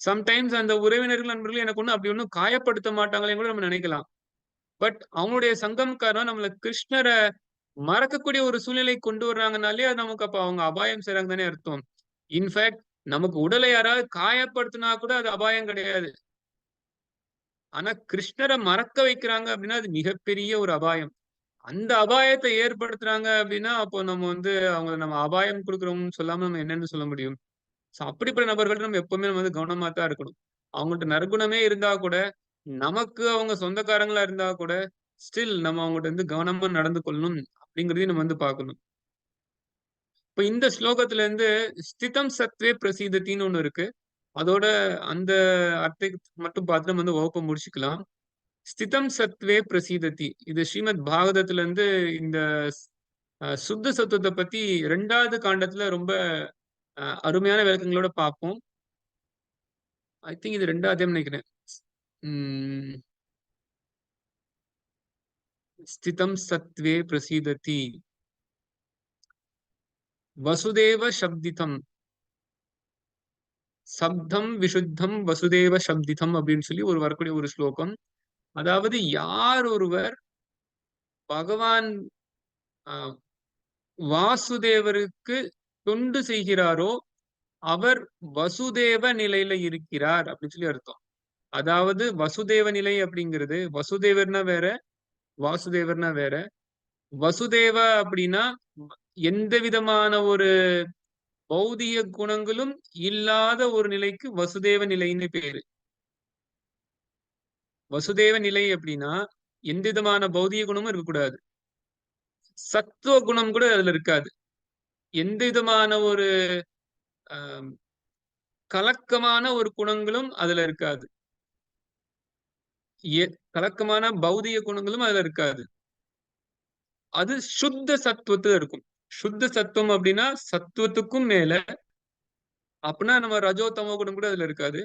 சம்டைம்ஸ் அந்த உறவினர்கள், நண்பர்கள் எனக்கு அப்படி ஒண்ணும் காயப்படுத்த மாட்டாங்களேன்னு கூட நம்ம நினைக்கலாம். பட் அவங்களுடைய சங்கம் காரணம் நம்மள கிருஷ்ணர மறக்கக்கூடிய ஒரு சூழ்நிலை கொண்டு வர்றாங்கனாலே, அது நமக்கு அப்ப அவங்க அபாயம் செய்றாங்க தானே அர்த்தம். இன்ஃபாக்ட் நமக்கு உடலை யாராவது காயப்படுத்தினா கூட அது அபாயம் கிடையாது. ஆனா கிருஷ்ணர மறக்க வைக்கிறாங்க அப்படின்னா, அது மிகப்பெரிய ஒரு அபாயம். அந்த அபாயத்த ஏற்படுத்துறாங்க அப்படின்னா, அப்போ நம்ம வந்து அவங்கள நம்ம அபாயம் குடுக்குறோம்னு சொல்லாம நம்ம என்னன்னு சொல்ல முடியும்? ஸோ அப்படிப்பட்ட நபர்கள்ட்ட நம்ம எப்பவுமே நம்ம வந்து கவனமா தான் இருக்கணும். அவங்கள்ட்ட நற்குணமே இருந்தா கூட, நமக்கு அவங்க சொந்தக்காரங்களா இருந்தா கூட, ஸ்டில் நம்ம அவங்கட்ட வந்து கவனமா நடந்து கொள்ளணும் அப்படிங்கிறதையும் நம்ம வந்து பார்க்கணும். இப்ப இந்த ஸ்லோகத்துல இருந்து ஸ்திதம் சத்வே பிரசீதத்தின்னு ஒண்ணு இருக்கு. அதோட அந்த அர்த்தத்தை மட்டும் பார்த்து நம்ம வந்து வகுப்பை முடிச்சுக்கலாம். ஸ்திதம் சத்வே பிரசீதத்தி, இது ஸ்ரீமத் பாகவதத்துல இருந்து இந்த சுத்த சத்துவத்தை பத்தி 2வது காண்டத்துல ரொம்ப அருமையான விளக்கங்களோட பார்ப்போம். ஐ திங்க் இது 2வது அத்தியாயம் நினைக்கிறேன். ஸ்திதம் சத்வே பிரசீதத்தி வசுதேவ சப்திதம் சப்தம் விஷுத்தம் வசுதேவ சப்திதம் அப்படின்னு சொல்லி வரக்கூடிய ஒரு ஸ்லோகம். அதாவது யார் ஒருவர் பகவான் வாசுதேவருக்கு தொண்டு செய்கிறாரோ அவர் வசுதேவ நிலையில இருக்கிறார் அப்படின்னு சொல்லி அர்த்தம். அதாவது வசுதேவ நிலை அப்படிங்கிறது, வசுதேவர்னா வேற, வாசுதேவர்னா வேற. வசுதேவ அப்படின்னா எந்த விதமான ஒரு பௌதிக குணங்களும் இல்லாத ஒரு நிலைக்கு வசுதேவ நிலைன்னு பேரு. வசுதேவ நிலை அப்படின்னா எந்த விதமான பௌதிக குணமும் இருக்கக்கூடாது, சத்துவ குணம் கூட அதுல இருக்காது, எந்த விதமான ஒரு கலக்கமான ஒரு குணங்களும் அதுல இருக்காது, கலக்கமான பௌதிக குணங்களும் அதுல இருக்காது. அது சுத்த சத்துவத்துல இருக்கும். சுத்த சத்துவம் அப்படின்னா சத்துவத்துக்கும் மேல, அப்படின்னா நம்ம ரஜோ தமோ குணம் கூட அதுல இருக்காது.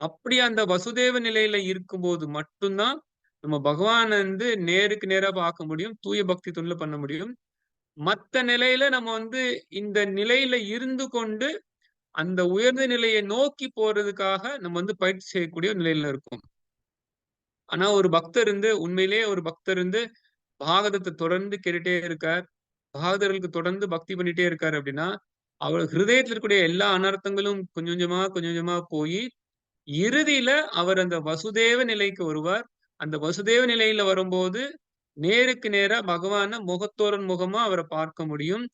அப்படி அந்த வசுதேவ நிலையில இருக்கும்போது மட்டும்தான் நம்ம பகவான் வந்து நேருக்கு நேரா பார்க்க முடியும், தூய பக்தி தொண்டில் பண்ண முடியும். மற்ற நிலையில நம்ம வந்து இந்த நிலையில இருந்து கொண்டு அந்த உயர்ந்த நிலையை நோக்கி போறதுக்காக நம்ம வந்து பயிற்சி செய்யக்கூடிய நிலையில இருக்கும். ஆனா ஒரு பக்தர் இருந்து, உண்மையிலேயே ஒரு பக்தர் இருந்து பாகவதத்தை தொடர்ந்து கேட்டுட்டே இருக்கார், பாகவதர்களுக்கு தொடர்ந்து பக்தி பண்ணிட்டே இருக்காரு அப்படின்னா அவர் ஹிருதயத்தில் இருக்கக்கூடிய எல்லா அனர்த்தங்களும் கொஞ்சம் கொஞ்சமா போய் இறுதியில அவர் அந்த வசுதேவ நிலைக்கு வருவார். அந்த வசுதேவ நிலையில வரும்போது நேருக்கு நேரா பகவான முகத்தோரன் முகமா அவரை பார்க்க முடியும்.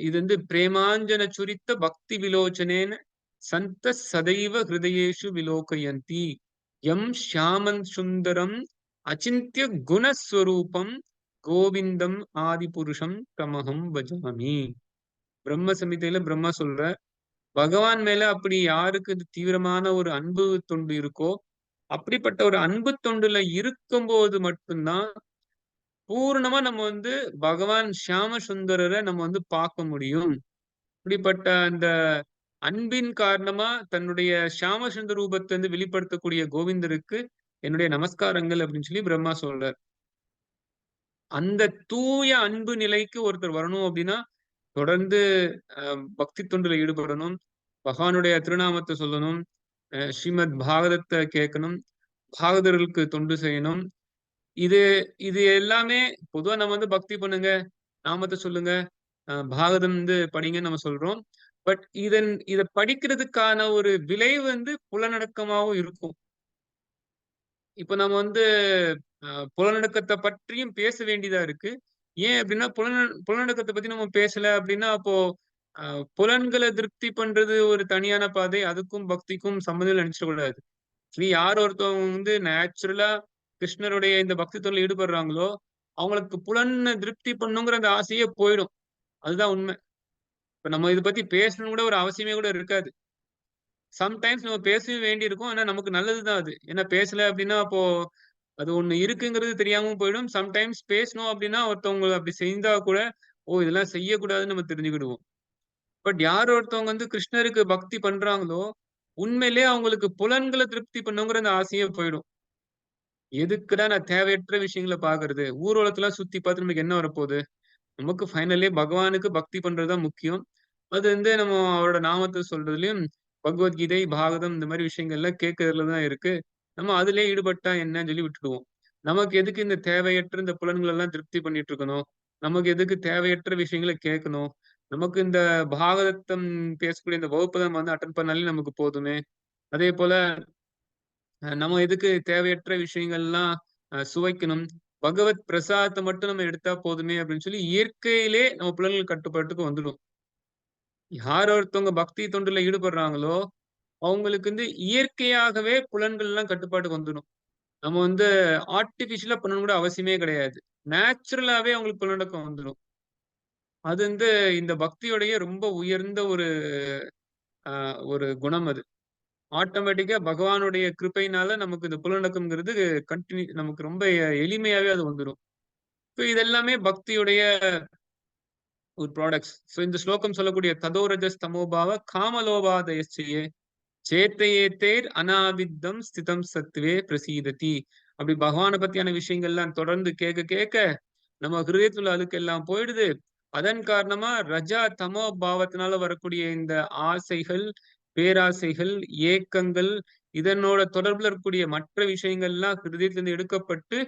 இது வந்து பிரேமாஞ்சன சுரித்த பக்தி விலோச்சனேன சந்த சதைவ ஹிருதயேஷு விலோகயந்தி எம் ஷியாமன் சுந்தரம் அச்சிந்திய குணஸ்வரூபம் கோவிந்தம் ஆதி புருஷம் தமகம் பஜாமி. பிரம்ம சமிதையில பிரம்மா சொல்ற, பகவான் மேல அப்படி யாருக்கு தீவிரமான ஒரு அன்பு தொண்டு இருக்கோ, அப்படிப்பட்ட ஒரு அன்பு தொண்டுல இருக்கும்போது மட்டும்தான் பூர்ணமா நம்ம வந்து பகவான் ஷியாம சுந்தரரை நம்ம வந்து பார்க்க முடியும். இப்படிப்பட்ட அந்த அன்பின் காரணமா தன்னுடைய ஷியாம சுந்தர ரூபத்தை வந்து வெளிப்படுத்தக்கூடிய கோவிந்தருக்கு என்னுடைய நமஸ்காரங்கள் அப்படின்னு சொல்லி பிரம்மா சொல்றார். அந்த தூய அன்பு நிலைக்கு ஒருத்தர் வரணும் அப்படின்னா தொடர்ந்து பக்தி தொண்டுல ஈடுபடணும், பகவானுடைய திருநாமத்தை சொல்லணும், ஸ்ரீமத் பாகவதத்தை கேட்கணும், பாகவதர்களுக்கு தொண்டு செய்யணும். இது இது எல்லாமே பொதுவா நம்ம வந்து பக்தி பண்ணுங்க, நாமத்தை சொல்லுங்க, பாகவதம் வந்து படிங்கன்னு நம்ம சொல்றோம். பட் இதை படிக்கிறதுக்கான ஒரு விளைவு வந்து புலனடக்கமாகவும் இருக்கும். இப்ப நம்ம வந்து புலனடக்கத்தை பற்றியும் பேச வேண்டியதா இருக்கு. ஏன் அப்படின்னா புலனடக்கத்தை பத்தி நம்ம பேசல அப்படின்னா அப்போ புலன்களை திருப்தி பண்றது ஒரு தனியான பாதை, அதுக்கும் பக்திக்கும் சம்மந்தம் நினைச்சிடக்கூடாது. யார் ஒருத்தவங்க வந்து நேச்சுரலா கிருஷ்ணருடைய இந்த பக்தி தொழில் ஈடுபடுறாங்களோ அவங்களுக்கு புலனை திருப்தி பண்ணுங்கிற அந்த ஆசையே போயிடும். அதுதான் உண்மை. இப்ப நம்ம இதை பத்தி பேசணும் கூட ஒரு அவசியமே கூட இருக்காது. சம்டைம்ஸ் நம்ம பேசவே வேண்டி இருக்கும், ஆனா நமக்கு நல்லதுதான் அது. ஏன்னா பேசல அப்படின்னா அப்போ அது ஒண்ணு இருக்குங்கிறது தெரியாம போயிடும். சம்டைம்ஸ் பேசணும் அப்படின்னா ஒருத்தவங்க அப்படி செஞ்சா கூட இதெல்லாம் செய்யக்கூடாதுன்னு நம்ம தெரிஞ்சுக்கிடுவோம். பட் யார் ஒருத்தவங்க வந்து கிருஷ்ணருக்கு பக்தி பண்றாங்களோ உண்மையிலேயே அவங்களுக்கு புலன்களை திருப்தி பண்ணுங்கிற அந்த ஆசையே போயிடும். எதுக்குடா நான் தேவையற்ற விஷயங்களை பாக்குறது, ஊர்வலத்துல சுத்தி பார்த்து நமக்கு என்ன வரப்போகுது, நமக்கு ஃபைனலே பகவானுக்கு பக்தி பண்றதுதான் முக்கியம். அது வந்து நம்ம அவரோட நாமத்தை சொல்றதுலயும் பகவத்கீதை பாகவதம் இந்த மாதிரி விஷயங்கள்லாம் கேட்கறதுலதான் இருக்கு. நம்ம அதுலயே ஈடுபட்டா என்னன்னு சொல்லி விட்டுடுவோம். நமக்கு எதுக்கு இந்த தேவையற்ற இந்த புலன்கள் எல்லாம் திருப்தி பண்ணிட்டு இருக்கணும், நமக்கு எதுக்கு தேவையற்ற விஷயங்களை கேட்கணும், நமக்கு இந்த பாகவதம் பேசக்கூடிய இந்த வகுப்பை நம்ம வந்து அட்டன் பண்ணாலே நமக்கு போதுமே. அதே போல நம்ம எதுக்கு தேவையற்ற விஷயங்கள்லாம் சுவைக்கணும், பகவத் பிரசாதத்தை மட்டும் நம்ம எடுத்தா போதுமே அப்படின்னு சொல்லி இயற்கையிலே நம்ம புலன்கள் கட்டுப்பாட்டுக்கு வந்துடும். யார் ஒருத்தவங்க பக்தி தொண்டுல ஈடுபடுறாங்களோ அவங்களுக்கு வந்து இயற்கையாகவே புலன்கள் எல்லாம் கட்டுப்பாட்டுக்கு வந்துடும். நம்ம வந்து ஆர்டிபிஷியலா பண்ணணும் கூட அவசியமே கிடையாது. நேச்சுரலாவே அவங்களுக்கு புலனடக்கம் வந்துடும். அது வந்து இந்த பக்தியோடைய ரொம்ப உயர்ந்த ஒரு குணம் அது. ஆட்டோமேட்டிக்கா பகவானுடைய கிருபையினால நமக்கு இந்த புலனடக்கம்ங்கிறது நமக்கு ரொம்ப எளிமையாவே அது வந்துடும். இது எல்லாமே பக்தியுடைய ஒரு ப்ராடக்ட்ஸ். இந்த ஸ்லோகம் சொல்லக்கூடிய ததோரஜஸ் தமோபாவ காமலோபாதயச்சையே சேத்தையேத்தேர் அனாவித்தம் ஸ்திதம் சத்வே பிரசீததி. அப்படி பகவானை பத்தியான விஷயங்கள்லாம் தொடர்ந்து கேட்க கேட்க நம்ம ஹிருதயத்துல அழுக்கெல்லாம் போயிடுது. அதன் காரணமா ரஜா தமோ பாவத்தினால வரக்கூடிய இந்த ஆசைகள், பேராசைகள், ஏக்கங்கள், இதனோட தொடர்புல இருக்கக்கூடிய மற்ற விஷயங்கள்லாம் ஹிருதயத்திலிருந்து எடுக்கப்பட்டு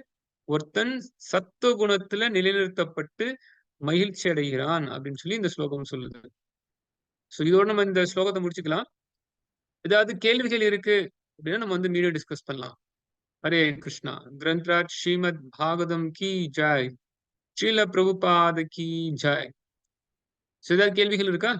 ஒருத்தன் சத்துவ குணத்துல நிலைநிறுத்தப்பட்டு மகிழ்ச்சி அடைகிறான் அப்படின்னு சொல்லி இந்த ஸ்லோகம் சொல்லுது. இதோட நம்ம இந்த ஸ்லோகத்தை முடிச்சுக்கலாம். ஏதாவது கேள்விகள் இருக்கு அப்படின்னா நம்ம வந்து மீடியா டிஸ்கஸ் பண்ணலாம். ஹரே கிருஷ்ணா. கிரந்த்ராஜ் ஸ்ரீமத் பாகவதம் கி ஜாய். ஸ்ரீல பிரபுபாத கி ஜாய். ஏதாவது கேள்விகள் இருக்கா?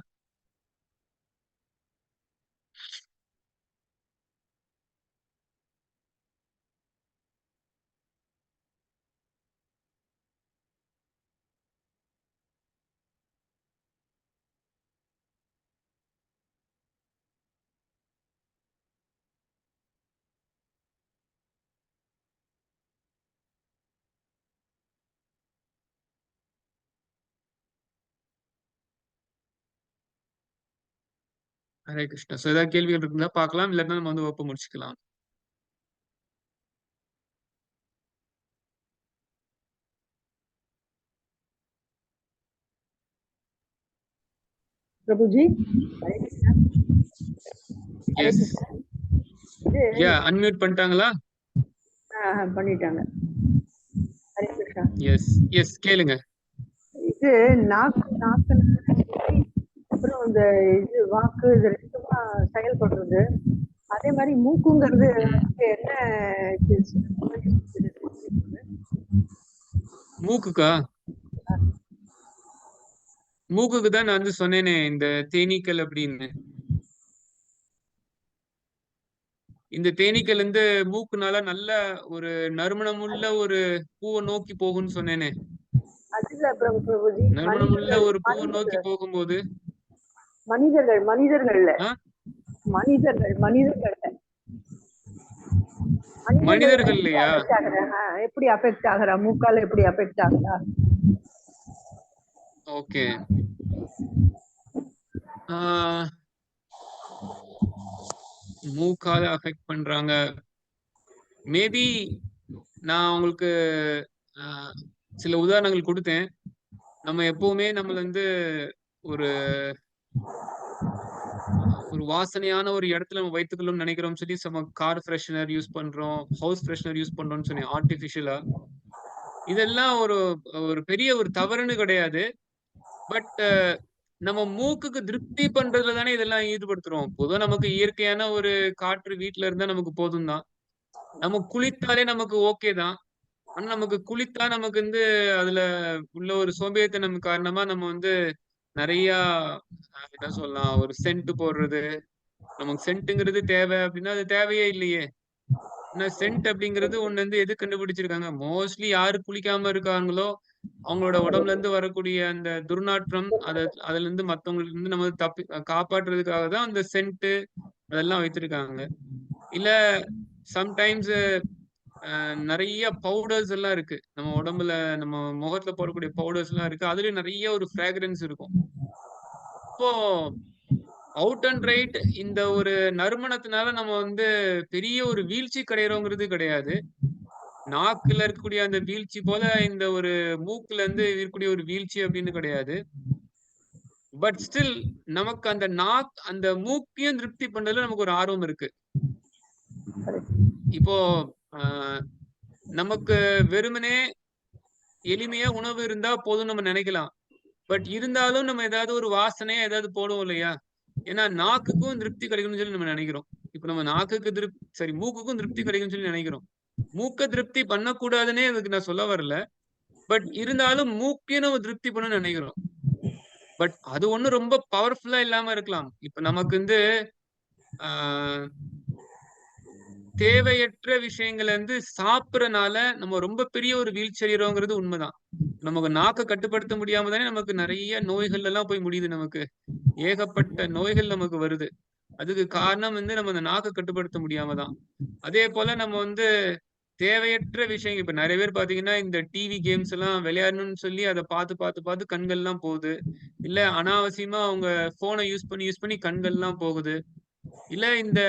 ஹரே கிருஷ்ணா. ஏதாவது கேள்விகள் இருந்தா பார்க்கலாம், இல்லைன்னா நம்ம வந்து வகுப்பு முடிச்சுக்கலாம். பிரபுஜி எஸ். யா, அன்மியூட் பண்ணிட்டாங்களா? பண்ணிட்டாங்க. ஹரே கிருஷ்ணா. எஸ் எஸ், கேளுங்க. இது நாக்கு அப்புறம் இந்த இது வாக்கு இது ரெண்டுமா செயல்படுறது. அதே மாதிரி மூக்குங்கிறது என்ன? மூக்குக்கா? மூக்குக்கு தான் நான் வந்து சொன்னேனே இந்த தேனீக்கள் அப்படின்னு. இந்த தேனீக்கள் வந்து மூக்குனால நல்ல ஒரு நறுமணமுள்ள ஒரு பூவை நோக்கி போகும்னு சொன்னேனே. அதுல பிரபுஜி நறுமணமுள்ள ஒரு பூவை நோக்கி போகும்போது மனிதர்கள்ல மனிதர்கள்லையா எப்படி அஃபெக்ட் ஆகுறா? மூக்கால எப்படி அஃபெக்ட் ஆகுறா? ஓகே. மூக்கால அஃபெக்ட் பண்றாங்க. மேபி நான் உங்களுக்கு சில உதாரணங்கள் கொடுத்தேன். நம்ம எப்பவுமே நம்மள வந்து ஒரு வாசனையான ஒரு இடத்துல நம்ம வைத்துக்கணும்னு நினைக்கிறோம் சொல்லி கார் ஃப்ரெஷ்னர் யூஸ் பண்றோம், ஹவுஸ் ஃப்ரெஷ்னர் யூஸ் பண்றோம்னு சொன்னேன் ஆர்டிபிஷியலா. இதெல்லாம் ஒரு பெரிய ஒரு தவறுன்னு கிடையாது. பட் நம்ம மூக்குக்கு திருப்தி பண்றதுல தானே இதெல்லாம் ஈடுபடுத்துறோம். பொதுவா நமக்கு இயற்கையான ஒரு காற்று வீட்டுல இருந்தா நமக்கு போதும் தான். நம்ம குளித்தாலே நமக்கு ஓகே தான். ஆனா நமக்கு குளித்தா நமக்கு வந்து அதுல உள்ள ஒரு சோம்பேறித்தனம் காரணமா நம்ம வந்து நிறைய என்ன சொல்லலாம், ஒரு சென்ட் போடுறது. நமக்கு சென்ட்டுங்கிறது தேவை அப்படின்னா அது தேவையே இல்லையே. ஆனா சென்ட் அப்படிங்கிறது ஒண்ணு வந்து எது கண்டுபிடிச்சிருக்காங்க? மோஸ்ட்லி யாரு குளிக்காம இருக்காங்களோ அவங்களோட உடம்புல இருந்து வரக்கூடிய அந்த துர்நாற்றம் அதுல இருந்து மத்தவங்களுக்கு இருந்து நம்ம காப்பாற்றுறதுக்காக தான் அந்த சென்ட் அதெல்லாம் வைத்திருக்காங்க. இல்ல சம்டைம்ஸ் நிறைய பவுடர்ஸ் எல்லாம் இருக்கு நம்ம உடம்புல, நம்ம முகத்துல போடக்கூடிய பவுடர்ஸ் எல்லாம் இருக்கு. அதுலயும் நிறைய ஒரு ஃப்ராக்ரன்ஸ் இருக்கும். இப்போ அவுட் அண்ட் ரைட் இந்த ஒரு நறுமணத்தினால நம்ம வந்து பெரிய ஒரு வீழ்ச்சி கிடையாது கிடையாது. நாக்குல இருக்கக்கூடிய அந்த வீழ்ச்சி போல இந்த ஒரு மூக்குல இருந்து இருக்கக்கூடிய ஒரு வீழ்ச்சி அப்படின்னு கிடையாது. பட் ஸ்டில் நமக்கு அந்த மூக்கையும் திருப்தி பண்றதுல நமக்கு ஒரு ஆர்வம் இருக்கு. இப்போ நமக்கு வெறுமனே எளிமையா உணவு இருந்தா போதும் நம்ம நினைக்கலாம். பட் இருந்தாலும் நம்ம ஏதாவது ஒரு வாசனையா ஏதாவது போடுவோம் இல்லையா? ஏன்னா நாக்குக்கும் திருப்தி கிடைக்கணும்னு சொல்லி நம்ம நினைக்கிறோம். இப்ப நம்ம நாக்குக்கு மூக்குக்கும் திருப்தி கிடைக்கும்னு சொல்லி நினைக்கிறோம். மூக்க திருப்தி பண்ணக்கூடாதுன்னே அதுக்கு நான் சொல்ல வரல. பட் இருந்தாலும் மூக்கையும் நம்ம திருப்தி பண்ணணும்னு நினைக்கிறோம். பட் அது ஒண்ணும் ரொம்ப பவர்ஃபுல்லா இல்லாம இருக்கலாம். இப்ப நமக்கு வந்து தேவையற்ற விஷயங்களை வந்து சாப்பிடறனால நம்ம ரொம்ப பெரிய ஒரு வீழ்ச்சி அடைகிறோங்கிறது உண்மைதான். நமக்கு நாக்க கட்டுப்படுத்த முடியாம தானே நமக்கு நிறைய நோய்கள் எல்லாம் போய் முடியுது. நமக்கு ஏகப்பட்ட நோய்கள் நமக்கு வருது. அதுக்கு காரணம் வந்து நம்ம அந்த நாக்க கட்டுப்படுத்த முடியாம தான். அதே போல நம்ம வந்து தேவையற்ற விஷயங்கள் இப்ப நிறைய பேர் பாத்தீங்கன்னா, இந்த டிவி கேம்ஸ் எல்லாம் விளையாடணும்னு சொல்லி அத பார்த்து கண்கள்லாம் போகுது. இல்ல அனாவசியமா அவங்க ஃபோன யூஸ் பண்ணி கண்கள்லாம் போகுது. இல்ல இந்த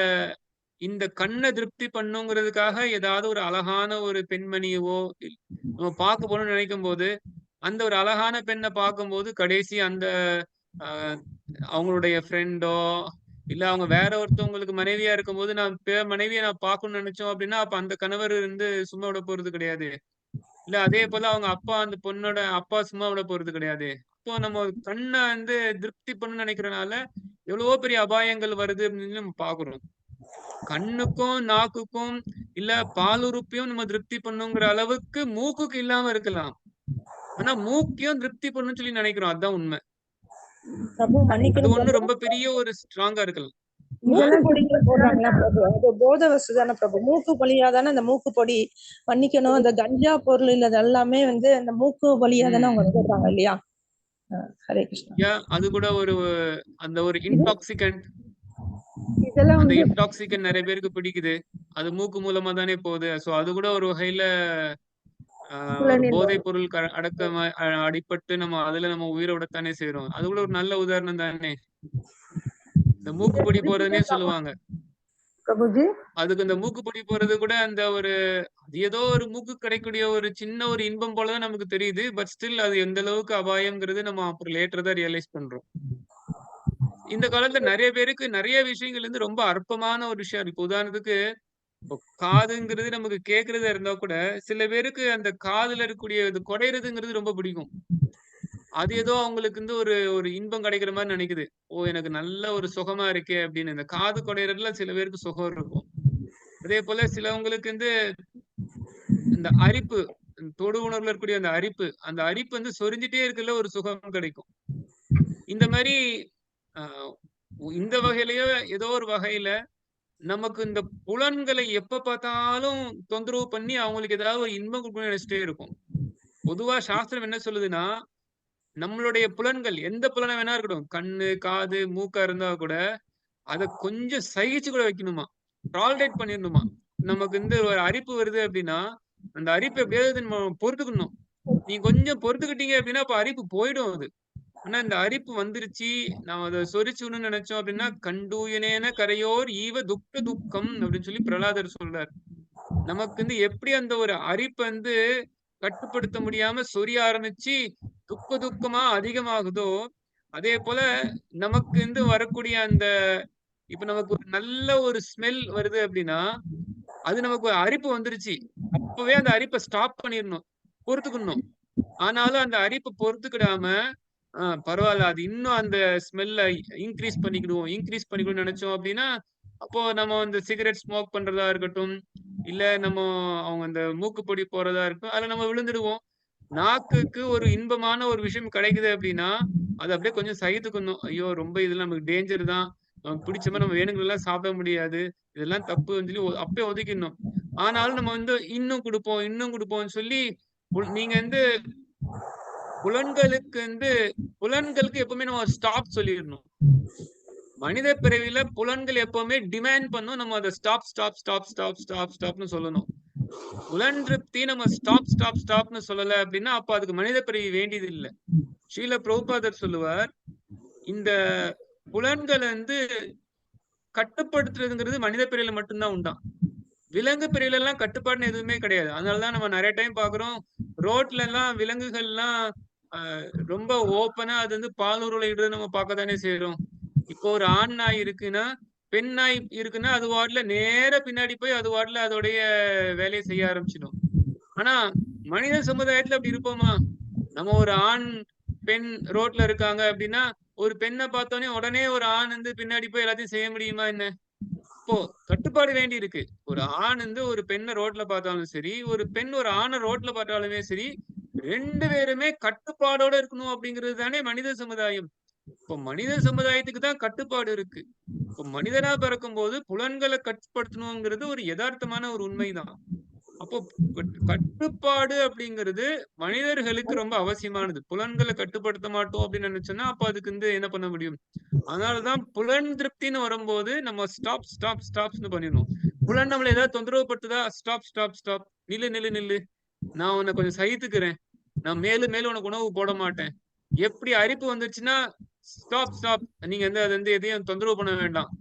இந்த கண்ண திருப்தி பண்ணுங்கிறதுக்காக ஏதாவது ஒரு அழகான ஒரு பெண்மணியவோ, நம்ம பார்க்க போணும்னு நினைக்கும்போது, அந்த ஒரு அழகான பெண்ண பார்க்கும்போது கடைசி அந்த அ அவங்களுடைய ஃப்ரெண்டோ, இல்ல அவங்க வேற ஒருத்தவங்களுக்கு மனைவியா இருக்கும்போது, மனைவிய நான் பார்க்கணும்னு நினைச்சோம் அப்படின்னா, அப்ப அந்த கணவர் வந்து சும்மா விட போறது கிடையாது. இல்ல அதே போல அவங்க அப்பா அந்த பொண்ணோட அப்பா சும்மா விட போறது கிடையாது. அப்போ நம்ம கண்ண வந்து திருப்தி பண்ணணும்னு நினைக்கிறனால, எவ்வளவோ பெரிய அபாயங்கள் வருது அப்படின்னு நம்ம பார்க்குறோம். கண்ணுக்கும், நாக்குக்கும், இல்ல பாலுறுப்பையும் நம்ம திருப்தி பண்ணுங்கிற அளவுக்கு மூக்குக்கு இல்லாம இருக்கலாம். ஆனா மூக்கையும் திருப்தி பண்ணணும்னு சொல்லி நினைக்கிறோம். அதான் உண்மை. பிரபு அது மன்னிக்கணும் ஒண்ணு பிரபு. ரொம்ப பெரிய ஒரு ஸ்ட்ராங்கா இருக்கலாம். மூக்கு இதெல்லாம் பொடிகள் போடுறாங்களா பிரபு? அது போதை வஸ்து தானே பிரபு? மூக்கு வழியா தானே அந்த மூக்கு பொடி, மன்னிக்கணும், அந்த கஞ்சா பொருள் இல்லது எல்லாமே வந்து அந்த மூக்கு வழியா தானே அவங்க போடுறாங்க இல்லையா? ஹரே கிருஷ்ணா. அது கூட அந்த ஒரு இன்டாக்சிகன்ட் இதெல்லாம் அந்த வந்து இன்டாக்சிகன்ட் நிறைய பேருக்கு பிடிக்குது. அது மூக்கு மூலமா தானே போகுது. சோ அது கூட ஒரு வகையில ஒரு புலனில் போதைப் பொருள் அடிபட்டு நம்ம அதுல நம்ம உயிரை விடத்தானே செய்றோம். அது கூட ஒரு நல்ல உதாரணம் தானே. இந்த மூக்குப்பொடி போறதுன்னே சொல்லுவாங்க. பிரபுஜி. அதுக்கு இந்த மூக்குப்பொடி போறது கூட அந்த ஒரு அது ஏதோ ஒரு மூக்கு கிடைக்கக்கூடிய ஒரு சின்ன ஒரு இன்பம் போல தான் நமக்கு தெரியுது. பட் ஸ்டில் அது எந்த அளவுக்கு அபாயம்ங்கிறது நம்ம அப்புறம் லேட்டர் தான் ரியலைஸ் பண்றோம். இந்த காலத்துல நிறைய பேருக்கு நிறைய விஷயங்கள் வந்து ரொம்ப அற்பமான ஒரு விஷயம் இருக்கு. இப்ப உதாரணத்துக்கு இப்போ காதுங்கிறது நமக்கு கேட்கிறதா இருந்தா கூட, சில பேருக்கு அந்த காதுல இருக்கக்கூடிய இது குடையறதுங்கிறது ரொம்ப பிடிக்கும். அது ஏதோ அவங்களுக்கு வந்து ஒரு ஒரு இன்பம் கிடைக்கிற மாரி நினைக்குது. ஓ! எனக்கு நல்ல ஒரு சுகமா இருக்கே அப்படின்னு. இந்த காது குடையறதுல சில பேருக்கு சுகம் இருக்கும். அதேபோல சிலவங்களுக்கு வந்து இந்த அரிப்பு, தொடு உணர்வுல இருக்கக்கூடிய அந்த அரிப்பு வந்து சொரிஞ்சுட்டே இருக்கறதுல ஒரு சுகம் கிடைக்கும். இந்த மாரி அ இந்த வகையிலயோ ஏதோ ஒரு வகையில நமக்கு இந்த புலன்களை எப்ப பார்த்தாலும் தொந்தரவு பண்ணி அவங்களுக்கு ஏதாவது ஒரு இன்பம் குடுக்கணும்னு நினைச்சிட்டே இருக்கும். பொதுவா சாஸ்திரம் என்ன சொல்லுதுன்னா, நம்மளுடைய புலன்கள் எந்த புலனா வேணா இருக்கட்டும். கண்ணு, காது, மூக்கா இருந்தா கூட, அத கொஞ்சம் சகிச்சு கூட வைக்கணுமா. டாலரேட் பண்ணிரணுமா. நமக்கு வந்து ஒரு அரிப்பு வருது அப்டின்னா, அந்த அரிப்பு எப்படியாவது நம்ம பொறுத்துக்கணும். நீங்க கொஞ்சம் பொறுத்துக்கிட்டீங்க அப்டின்னா, அப்ப அரிப்பு போயிடும் அது. ஆனா இந்த அரிப்பு வந்துருச்சு, நாம அத சொரிச்சுடணும்னு நெனச்சோம் அப்டின்னா, "கண்டூயனேன கரையோர் ஈவ துக்க துக்கம்" அப்டின்னு சொல்லி பிரகலாதர் சொல்றார். நமக்கு வந்து எப்படி அந்த ஒரு அரிப்ப வந்து கட்டுப்படுத்த முடியாம சொரிய ஆரம்பிச்சு, துக்கமா அதிகமாகுதோ, அதேபோல நமக்கு வந்து வரக்கூடிய அந்த இப்ப நமக்கு ஒரு நல்ல ஒரு ஸ்மெல் வருது அப்டின்னா, அது நமக்கு ஒரு அரிப்பு வந்துருச்சு. அப்பவே அந்த அரிப்ப ஸ்டாப் பண்ணிரணும். பொறுத்துக்கணும். ஆனாலும் அந்த அரிப்ப பொறுத்துக்கிடாம, பரவால்ல. அது இன்னும் அந்த ஸ்மெல்ல இன்கிரீஸ் பண்ணிக்கணும்னு நெனச்சோம் அப்டின்னா, அப்போ நம்ம வந்து சிகரெட் ஸ்மோக் பண்றதா இருக்கட்டும், இல்ல நம்ம அவங்க அந்த மூக்குப்பொடி போடுறதா இருக்கட்டும், அதுல நம்ம விழுந்துடுவோம். நாக்குக்கு ஒரு இன்பமான ஒரு விஷயம் கிடைக்குது அப்டின்னா, அத அப்டியே கொஞ்சம் சகித்துக்கணும். ஐயோ! ரொம்ப இதெல்லாம் நமக்கு டேஞ்சர் தான். நமக்கு பிடிச்ச மாரி நம்ம வேணுங்கிறதெல்லாம் சாப்பிட முடியாது. இதெல்லாம் தப்புன்னு சொல்லி அப்பயே ஒதுக்கிடணும். ஆனாலும் நம்ம வந்து இன்னும் குடுப்போம்ன்னு சொல்லி, நீங்க வந்து புலன்களுக்கு எப்பவுமே நம்ம ஸ்டாப் சொல்லிரணும். மனித பிறவியில புலன்கள் எப்பவுமே டிமாண்ட் பண்ணும். நம்ம அத ஸ்டாப்ன்னு சொல்லணும். புலன் திருப்தி நம்ம ஸ்டாப்ன்னு சொல்லல அப்டின்னா, அப்ப அதுக்கு மனித பிறவி வேண்டியது இல்ல. ஸ்ரீல பிரபுபாதர் சொல்லுவார், இந்த புலன்கள வந்து கட்டுப்படுத்துறதுங்கிறது மனித பிறவியில மட்டும் தான் உண்டாம். விலங்கு பிறவிலலாம் கட்டுப்பாடுன்னு எதுவுமே கிடையாது. அதனால தான் நம்ம நெறைய டைம் பார்க்குறோம். ரோட்லலாம் விலங்குகள்லாம் அ ரொம்ப ஓப்பனா அது வந்து பாலுறவுல இடுறத நம்ம பார்க்க தானே செய்றோம். இப்போ ஒரு ஆண் நாய் இருக்குன்னா, பெண் நாய் இருக்குன்னா, அது பாட்டுல நேரா பின்னாடி போய் அது பாட்டுல அதோடைய வேலைய செய்ய ஆரம்பிச்சுடும். ஆனா, மனித சமுதாயத்துல அப்படி இருப்போமா? நம்ம ஒரு ஆண், பெண் ரோட்ல இருக்காங்க அப்படின்னா, ஒரு பெண்ண பார்த்தோனே உடனே ஒரு ஆண் வந்து பின்னாடி போய் எல்லாத்தையும் செய்ய முடியுமா என்ன? இப்போ கட்டுப்பாடு வேண்டியிருக்கு. ஒரு ஆண் வந்து ஒரு பெண்ண ரோட்ல பார்த்தாலும் சரி, ஒரு பெண் ஒரு ஆண ரோட்ல பார்த்தாலுமே சரி, 2 பேருமே கட்டுப்பாடோட இருக்கணும் அப்படிங்கிறது தானே மனித சமுதாயம். இப்போ மனித சமுதாயத்துக்கு தான் கட்டுப்பாடு இருக்கு. இப்போ மனிதனா பிறக்கும்போது புலன்கள கட்டுப்படுத்தணுங்கிறது ஒரு எதார்த்தமான ஒரு உண்மைதான். அப்போ கட்டுப்பாடு அப்படிங்கிறது மனிதர்களுக்கு ரொம்ப அவசியமானது. புலன்களை கட்டுப்படுத்த மாட்டோம் அப்படின்னு நினைச்சோம்னா அப்ப அதுக்கு என்ன பண்ண முடியும்? அதனாலதான் புலன் திருப்தின்னு வரும்போது நம்ம ஸ்டாப் ஸ்டாப் ஸ்டாப்ஸ்னு பண்ணிடணும். புலன் நம்மள ஏதாவது தொந்தரவு படுத்துதா, ஸ்டாப் ஸ்டாப் ஸ்டாப், நில்லு நில்லு நில்லு, நான் உன்னை கொஞ்சம் சகித்துக்கிறேன், நான் மேலும் மேலும் உனக்கு உணவு போட மாட்டேன். எப்படி அரிப்பு வந்துச்சுன்னா ஸ்டாப் ஸ்டாப், நீங்க அது எதையும் தொந்தரவு பண்ண வேண்டாம்.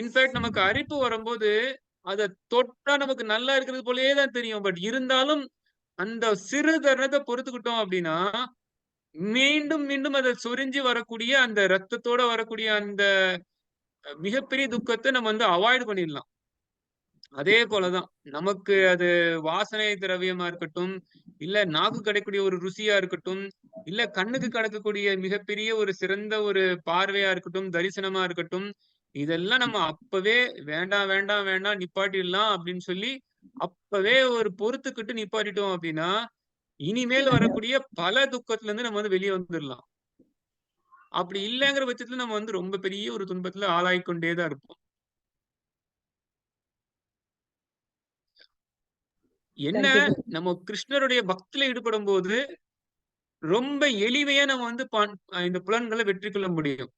இன்ஃபேக்ட் நமக்கு அரிப்பு வரும்போது அதை தொட்டா நமக்கு நல்லா இருக்கிறது போலயே தான் தெரியும். பட் இருந்தாலும் அந்த சிறு தருணத்தை பொறுத்துக்கிட்டோம் அப்படின்னா மீண்டும் மீண்டும் அதை சொரிஞ்சு வரக்கூடிய அந்த ரத்தத்தோட வரக்கூடிய அந்த மிகப்பெரிய துக்கத்தை நம்ம அவாய்ட் பண்ணிடலாம். அதே போலதான் நமக்கு அது வாசனை திரவியமா இருக்கட்டும், இல்ல நாக்கு கிடைக்கக்கூடிய ஒரு ருசியா இருக்கட்டும், இல்ல கண்ணுக்கு கிடைக்கக்கூடிய மிகப்பெரிய ஒரு சிறந்த ஒரு பார்வையா இருக்கட்டும், தரிசனமா இருக்கட்டும், இதெல்லாம் நம்ம அப்பவே வேண்டாம் வேண்டாம் வேண்டாம் நிப்பாட்டிடலாம் அப்படின்னு சொல்லி அப்பவே ஒரு பொறுத்துக்கிட்டு நிப்பாட்டிட்டோம் அப்படின்னா இனிமேல் வரக்கூடிய பல துக்கத்துல இருந்து நம்ம வெளியே வந்துடலாம். அப்படி இல்லைங்கிற பட்சத்துல நம்ம ரொம்ப பெரிய ஒரு துன்பத்துல ஆளாய்க்கொண்டேதான் இருப்போம். என்ன நம்ம கிருஷ்ணருடைய பக்தியில ஈடுபடும் போது ரொம்ப எளிமையா நம்ம இந்த புலன்களை வெற்றி கொள்ள முடியும்.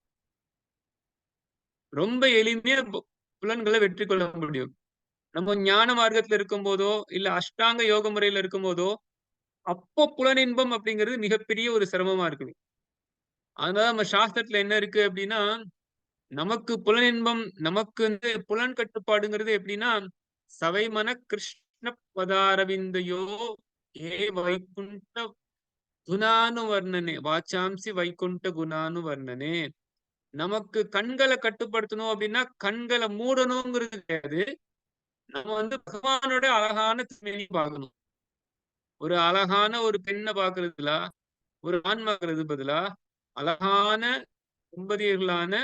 ரொம்ப எளிமையா புலன்களை வெற்றி கொள்ள முடியும். நம்ம ஞான மார்க்கத்துல இருக்கும் போதோ இல்ல அஷ்டாங்க யோக முறையில இருக்கும் போதோ அப்போ புலனின்பம் அப்படிங்கிறது மிகப்பெரிய ஒரு சிரமமா இருக்குது. அதனால நம்ம சாஸ்திரத்துல என்ன இருக்கு அப்படின்னா நமக்கு புலனின்பம், நமக்கு புலன் கட்டுப்பாடுங்கிறது எப்படின்னா சவைமன கிருஷ்ண பதாரவிந்தையோ ஏ வைகுண்ட குணானு வர்ணனே வாச்சாம்சி வைகுண்ட குணானு வர்ணனே. நமக்கு கண்களை கட்டுப்படுத்தணும் அப்படின்னா கண்களை மூடணுங்கிறது கிடையாது. நம்ம பகவானோட அழகான திருமேனி பார்க்கணும். ஒரு அழகான ஒரு பெண்ணை பார்க்கறதுல ஒரு ஆண் பார்க்கறது பதிலா அழகான தம்பதியர்களான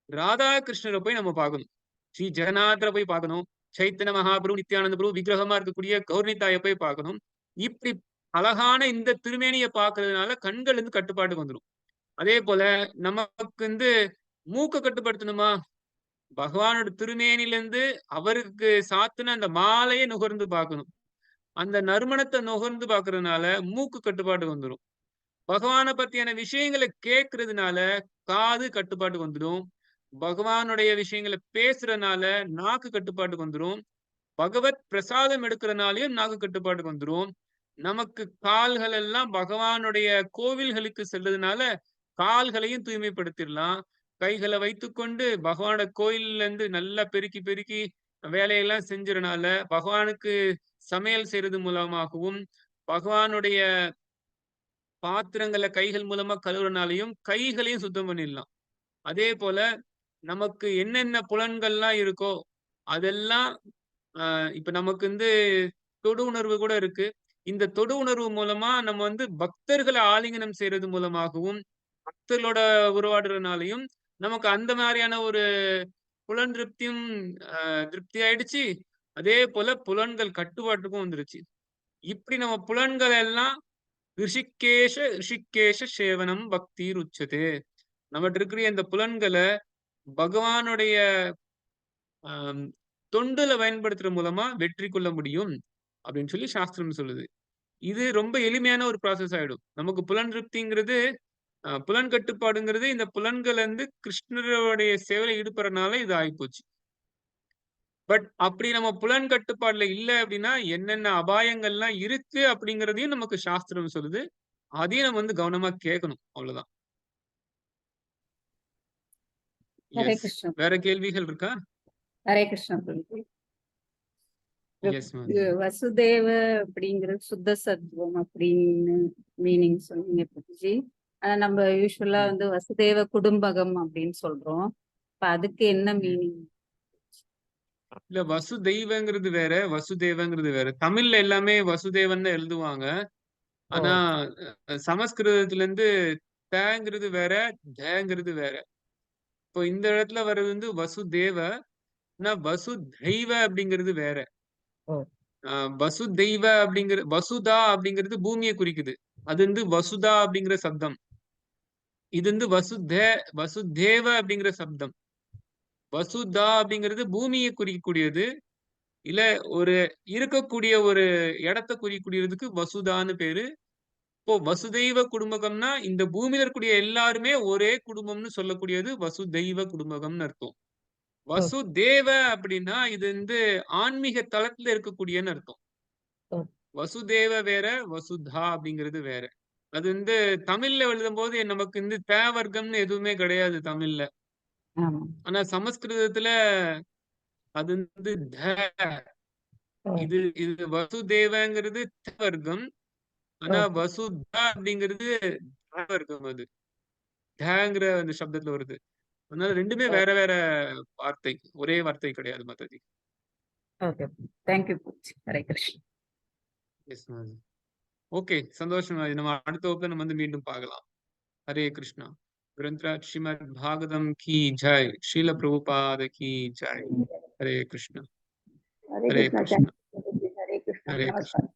ராதா கிருஷ்ணரை போய் நம்ம பார்க்கணும். ஸ்ரீ ஜெகநாதரை போய் பார்க்கணும். சைத்தன்ய மகாபிரபு, நித்யானந்த பிரபு விக்கிரகமா இருக்கக்கூடிய கௌர்ணிதாயை போய் பார்க்கணும். இப்படி அழகான இந்த திருமேனியை பார்க்கறதுனால கண்கள் கட்டுப்பாட்டுக்கு வந்துடும். அதே போல நமக்கு மூக்க கட்டுப்படுத்தணுமா, பகவானோட திருமேனிலிருந்து அவருக்கு சாத்துன அந்த மாலையை நுகர்ந்து பார்க்கணும். அந்த நறுமணத்தை நுகர்ந்து பார்க்கறதுனால மூக்கு கட்டுப்பாட்டுக்கு வந்துடும். பகவானை பத்தியான விஷயங்களை கேட்கறதுனால காது கட்டுப்பாட்டுக்கு வந்துடும். பகவானுடைய விஷயங்களை பேசுறதுனால நாக்கு கட்டுப்பாட்டுக்கு வந்துடும். பகவத் பிரசாதம் எடுக்கிறதுனாலையும் நாக்கு கட்டுப்பாட்டுக்கு வந்துடும். நமக்கு கால்கள் எல்லாம் பகவானுடைய கோவில்களுக்கு செல்றதுனால கால்களையும் தூய்மைப்படுத்திடலாம். கைகளை வைத்துக்கொண்டு பகவானோட கோயில்ல இருந்து நல்லா பெருக்கி பெருக்கி வேலையெல்லாம் செஞ்சதுனால பகவானுக்கு சமையல் செய்யறது மூலமாகவும் பகவானுடைய பாத்திரங்களை கைகள் மூலமா கழுவுறனாலையும் கைகளையும் சுத்தம் பண்ணிடலாம். அதே போல நமக்கு என்னென்ன புலன்கள்லாம் இருக்கோ அதெல்லாம் இப்ப நமக்கு தொடு உணர்வு கூட இருக்கு. இந்த தொடு உணர்வு மூலமா நம்ம பக்தர்களை ஆலிங்கனம் செய்யறது மூலமாகவும் பக்தர்களோட உருவாடுறதுனாலையும் நமக்கு அந்த மாதிரியான ஒரு புலன் திருப்தியும் திருப்தி ஆயிடுச்சு. அதே போல புலன்கள் கட்டுப்பாட்டுக்கும் வந்துருச்சு. இப்படி நம்ம புலன்கள் எல்லாம் ரிஷிகேஷ ரிஷிகேஷ சேவனம் பக்தி உச்சதே. நம்மகிட்ட இருக்கிற இந்த புலன்களை பகவானுடைய தொண்டுல பயன்படுத்துற மூலமா வெற்றி கொள்ள முடியும் அப்படின்னு சொல்லி சாஸ்திரம் சொல்லுது. இது ரொம்ப எளிமையான ஒரு ப்ராசஸ் ஆயிடும். நமக்கு புலன் திருப்திங்கிறது புலன் கட்டுப்பாடுங்கிறது இந்த புலன்கள் கிருஷ்ணருடைய சேவையில ஈடுபடுறதுனால இது ஆயிப்போச்சு. பட் அப்படி நம்ம புலன் கட்டுப்பாடுல இல்லை அப்படின்னா என்னென்ன அபாயங்கள்லாம் இருக்கு அப்படிங்கிறதையும் நமக்கு சாஸ்திரம் சொல்லுது. அதையும் நம்ம கவனமா கேட்கணும். அவ்வளவுதான். வேற கேள்விகள் இருக்கா? ஹரே கிருஷ்ணா பிரபு. வசுதேவ அப்படிங்கிறது சுத்த சத்துவம் அப்படின்னு மீனிங் சொன்னீங்க பிரபுஜி. ஆனா நம்ம யூஸ்வலா வசுதேவ குடும்பகம் அப்படின்னு சொல்றோம். இப்ப அதுக்கு என்ன மீனிங்? இல்ல, வசுதெய்வங்கிறது வேற, வசுதேவங்கிறது வேற. தமிழ்ல எல்லாமே வசுதேவன் தான் எழுதுவாங்க. ஆனா சமஸ்கிருதத்துல தேங்கிறது வேற, தேங்கிறது வேற. இப்போ இந்த இடத்துல வர்றது வசுதேவ, வசுதெய்வ அப்படிங்கிறது வேற. வசுதெய்வ அப்படிங்கிறது வசுதா அப்படிங்கிறது பூமியை குறிக்குது. அது வசுதா அப்படிங்கிற சப்தம். இது வசுதேவ அப்படிங்கிற சப்தம். வசுதா அப்படிங்கிறது பூமியை குறிக்கக்கூடியது. இல்ல ஒரு இருக்கக்கூடிய ஒரு இடத்த குறிக்கூடியதுக்கு வசுதான்னு பேரு. இப்போ வசுதெய்வ குடும்பகம்னா இந்த பூமியில இருக்கக்கூடிய எல்லாருமே ஒரே குடும்பம்னு சொல்லக்கூடியது வசுதெய்வ குடும்பகம்னு அர்த்தம். வசுதேவ அப்படின்னா இது வந்து ஆன்மீக தளத்துல இருக்கக்கூடியன்னு அர்த்தம். வசுதேவ வேற, வசுதா அப்படிங்கிறது வேற. அது வந்து தமிழ்ல எழுதும்போது நமக்கு வந்து தேவர்க்கம்னு எதுவுமே கிடையாது தமிழ்ல. ஆமா. ஆனா சமஸ்கிருதத்துல அது வந்து இது இது வசுதேவங்கிறது தேவர்க்கம். ஆனா வசுதா அப்படிங்கிறது தேவர்க்கம். அது தேங்கிற அந்த சப்தத்துல வருது. அதனால ரெண்டுமே வேற வேற வார்த்தை. ஒரே வார்த்தை கிடையாது மத்தது. Okay. Thank you Hare Krishna. Yes Madhavi. Okay, சந்தோஷம் மாதவி. நம்ம அடுத்த வகுப்புல நம்ம வந்து மீண்டும் பார்க்கலாம். हरे कृष्णा। ग्रंथराज श्रीमद् भागवतम की जय। श्रील प्रभुपाद की जय। हरे कृष्णा। हरे हरे कृष्णा। कृष्णा। हरे कृष्णा। हरे कृष्णा। नमस्कार।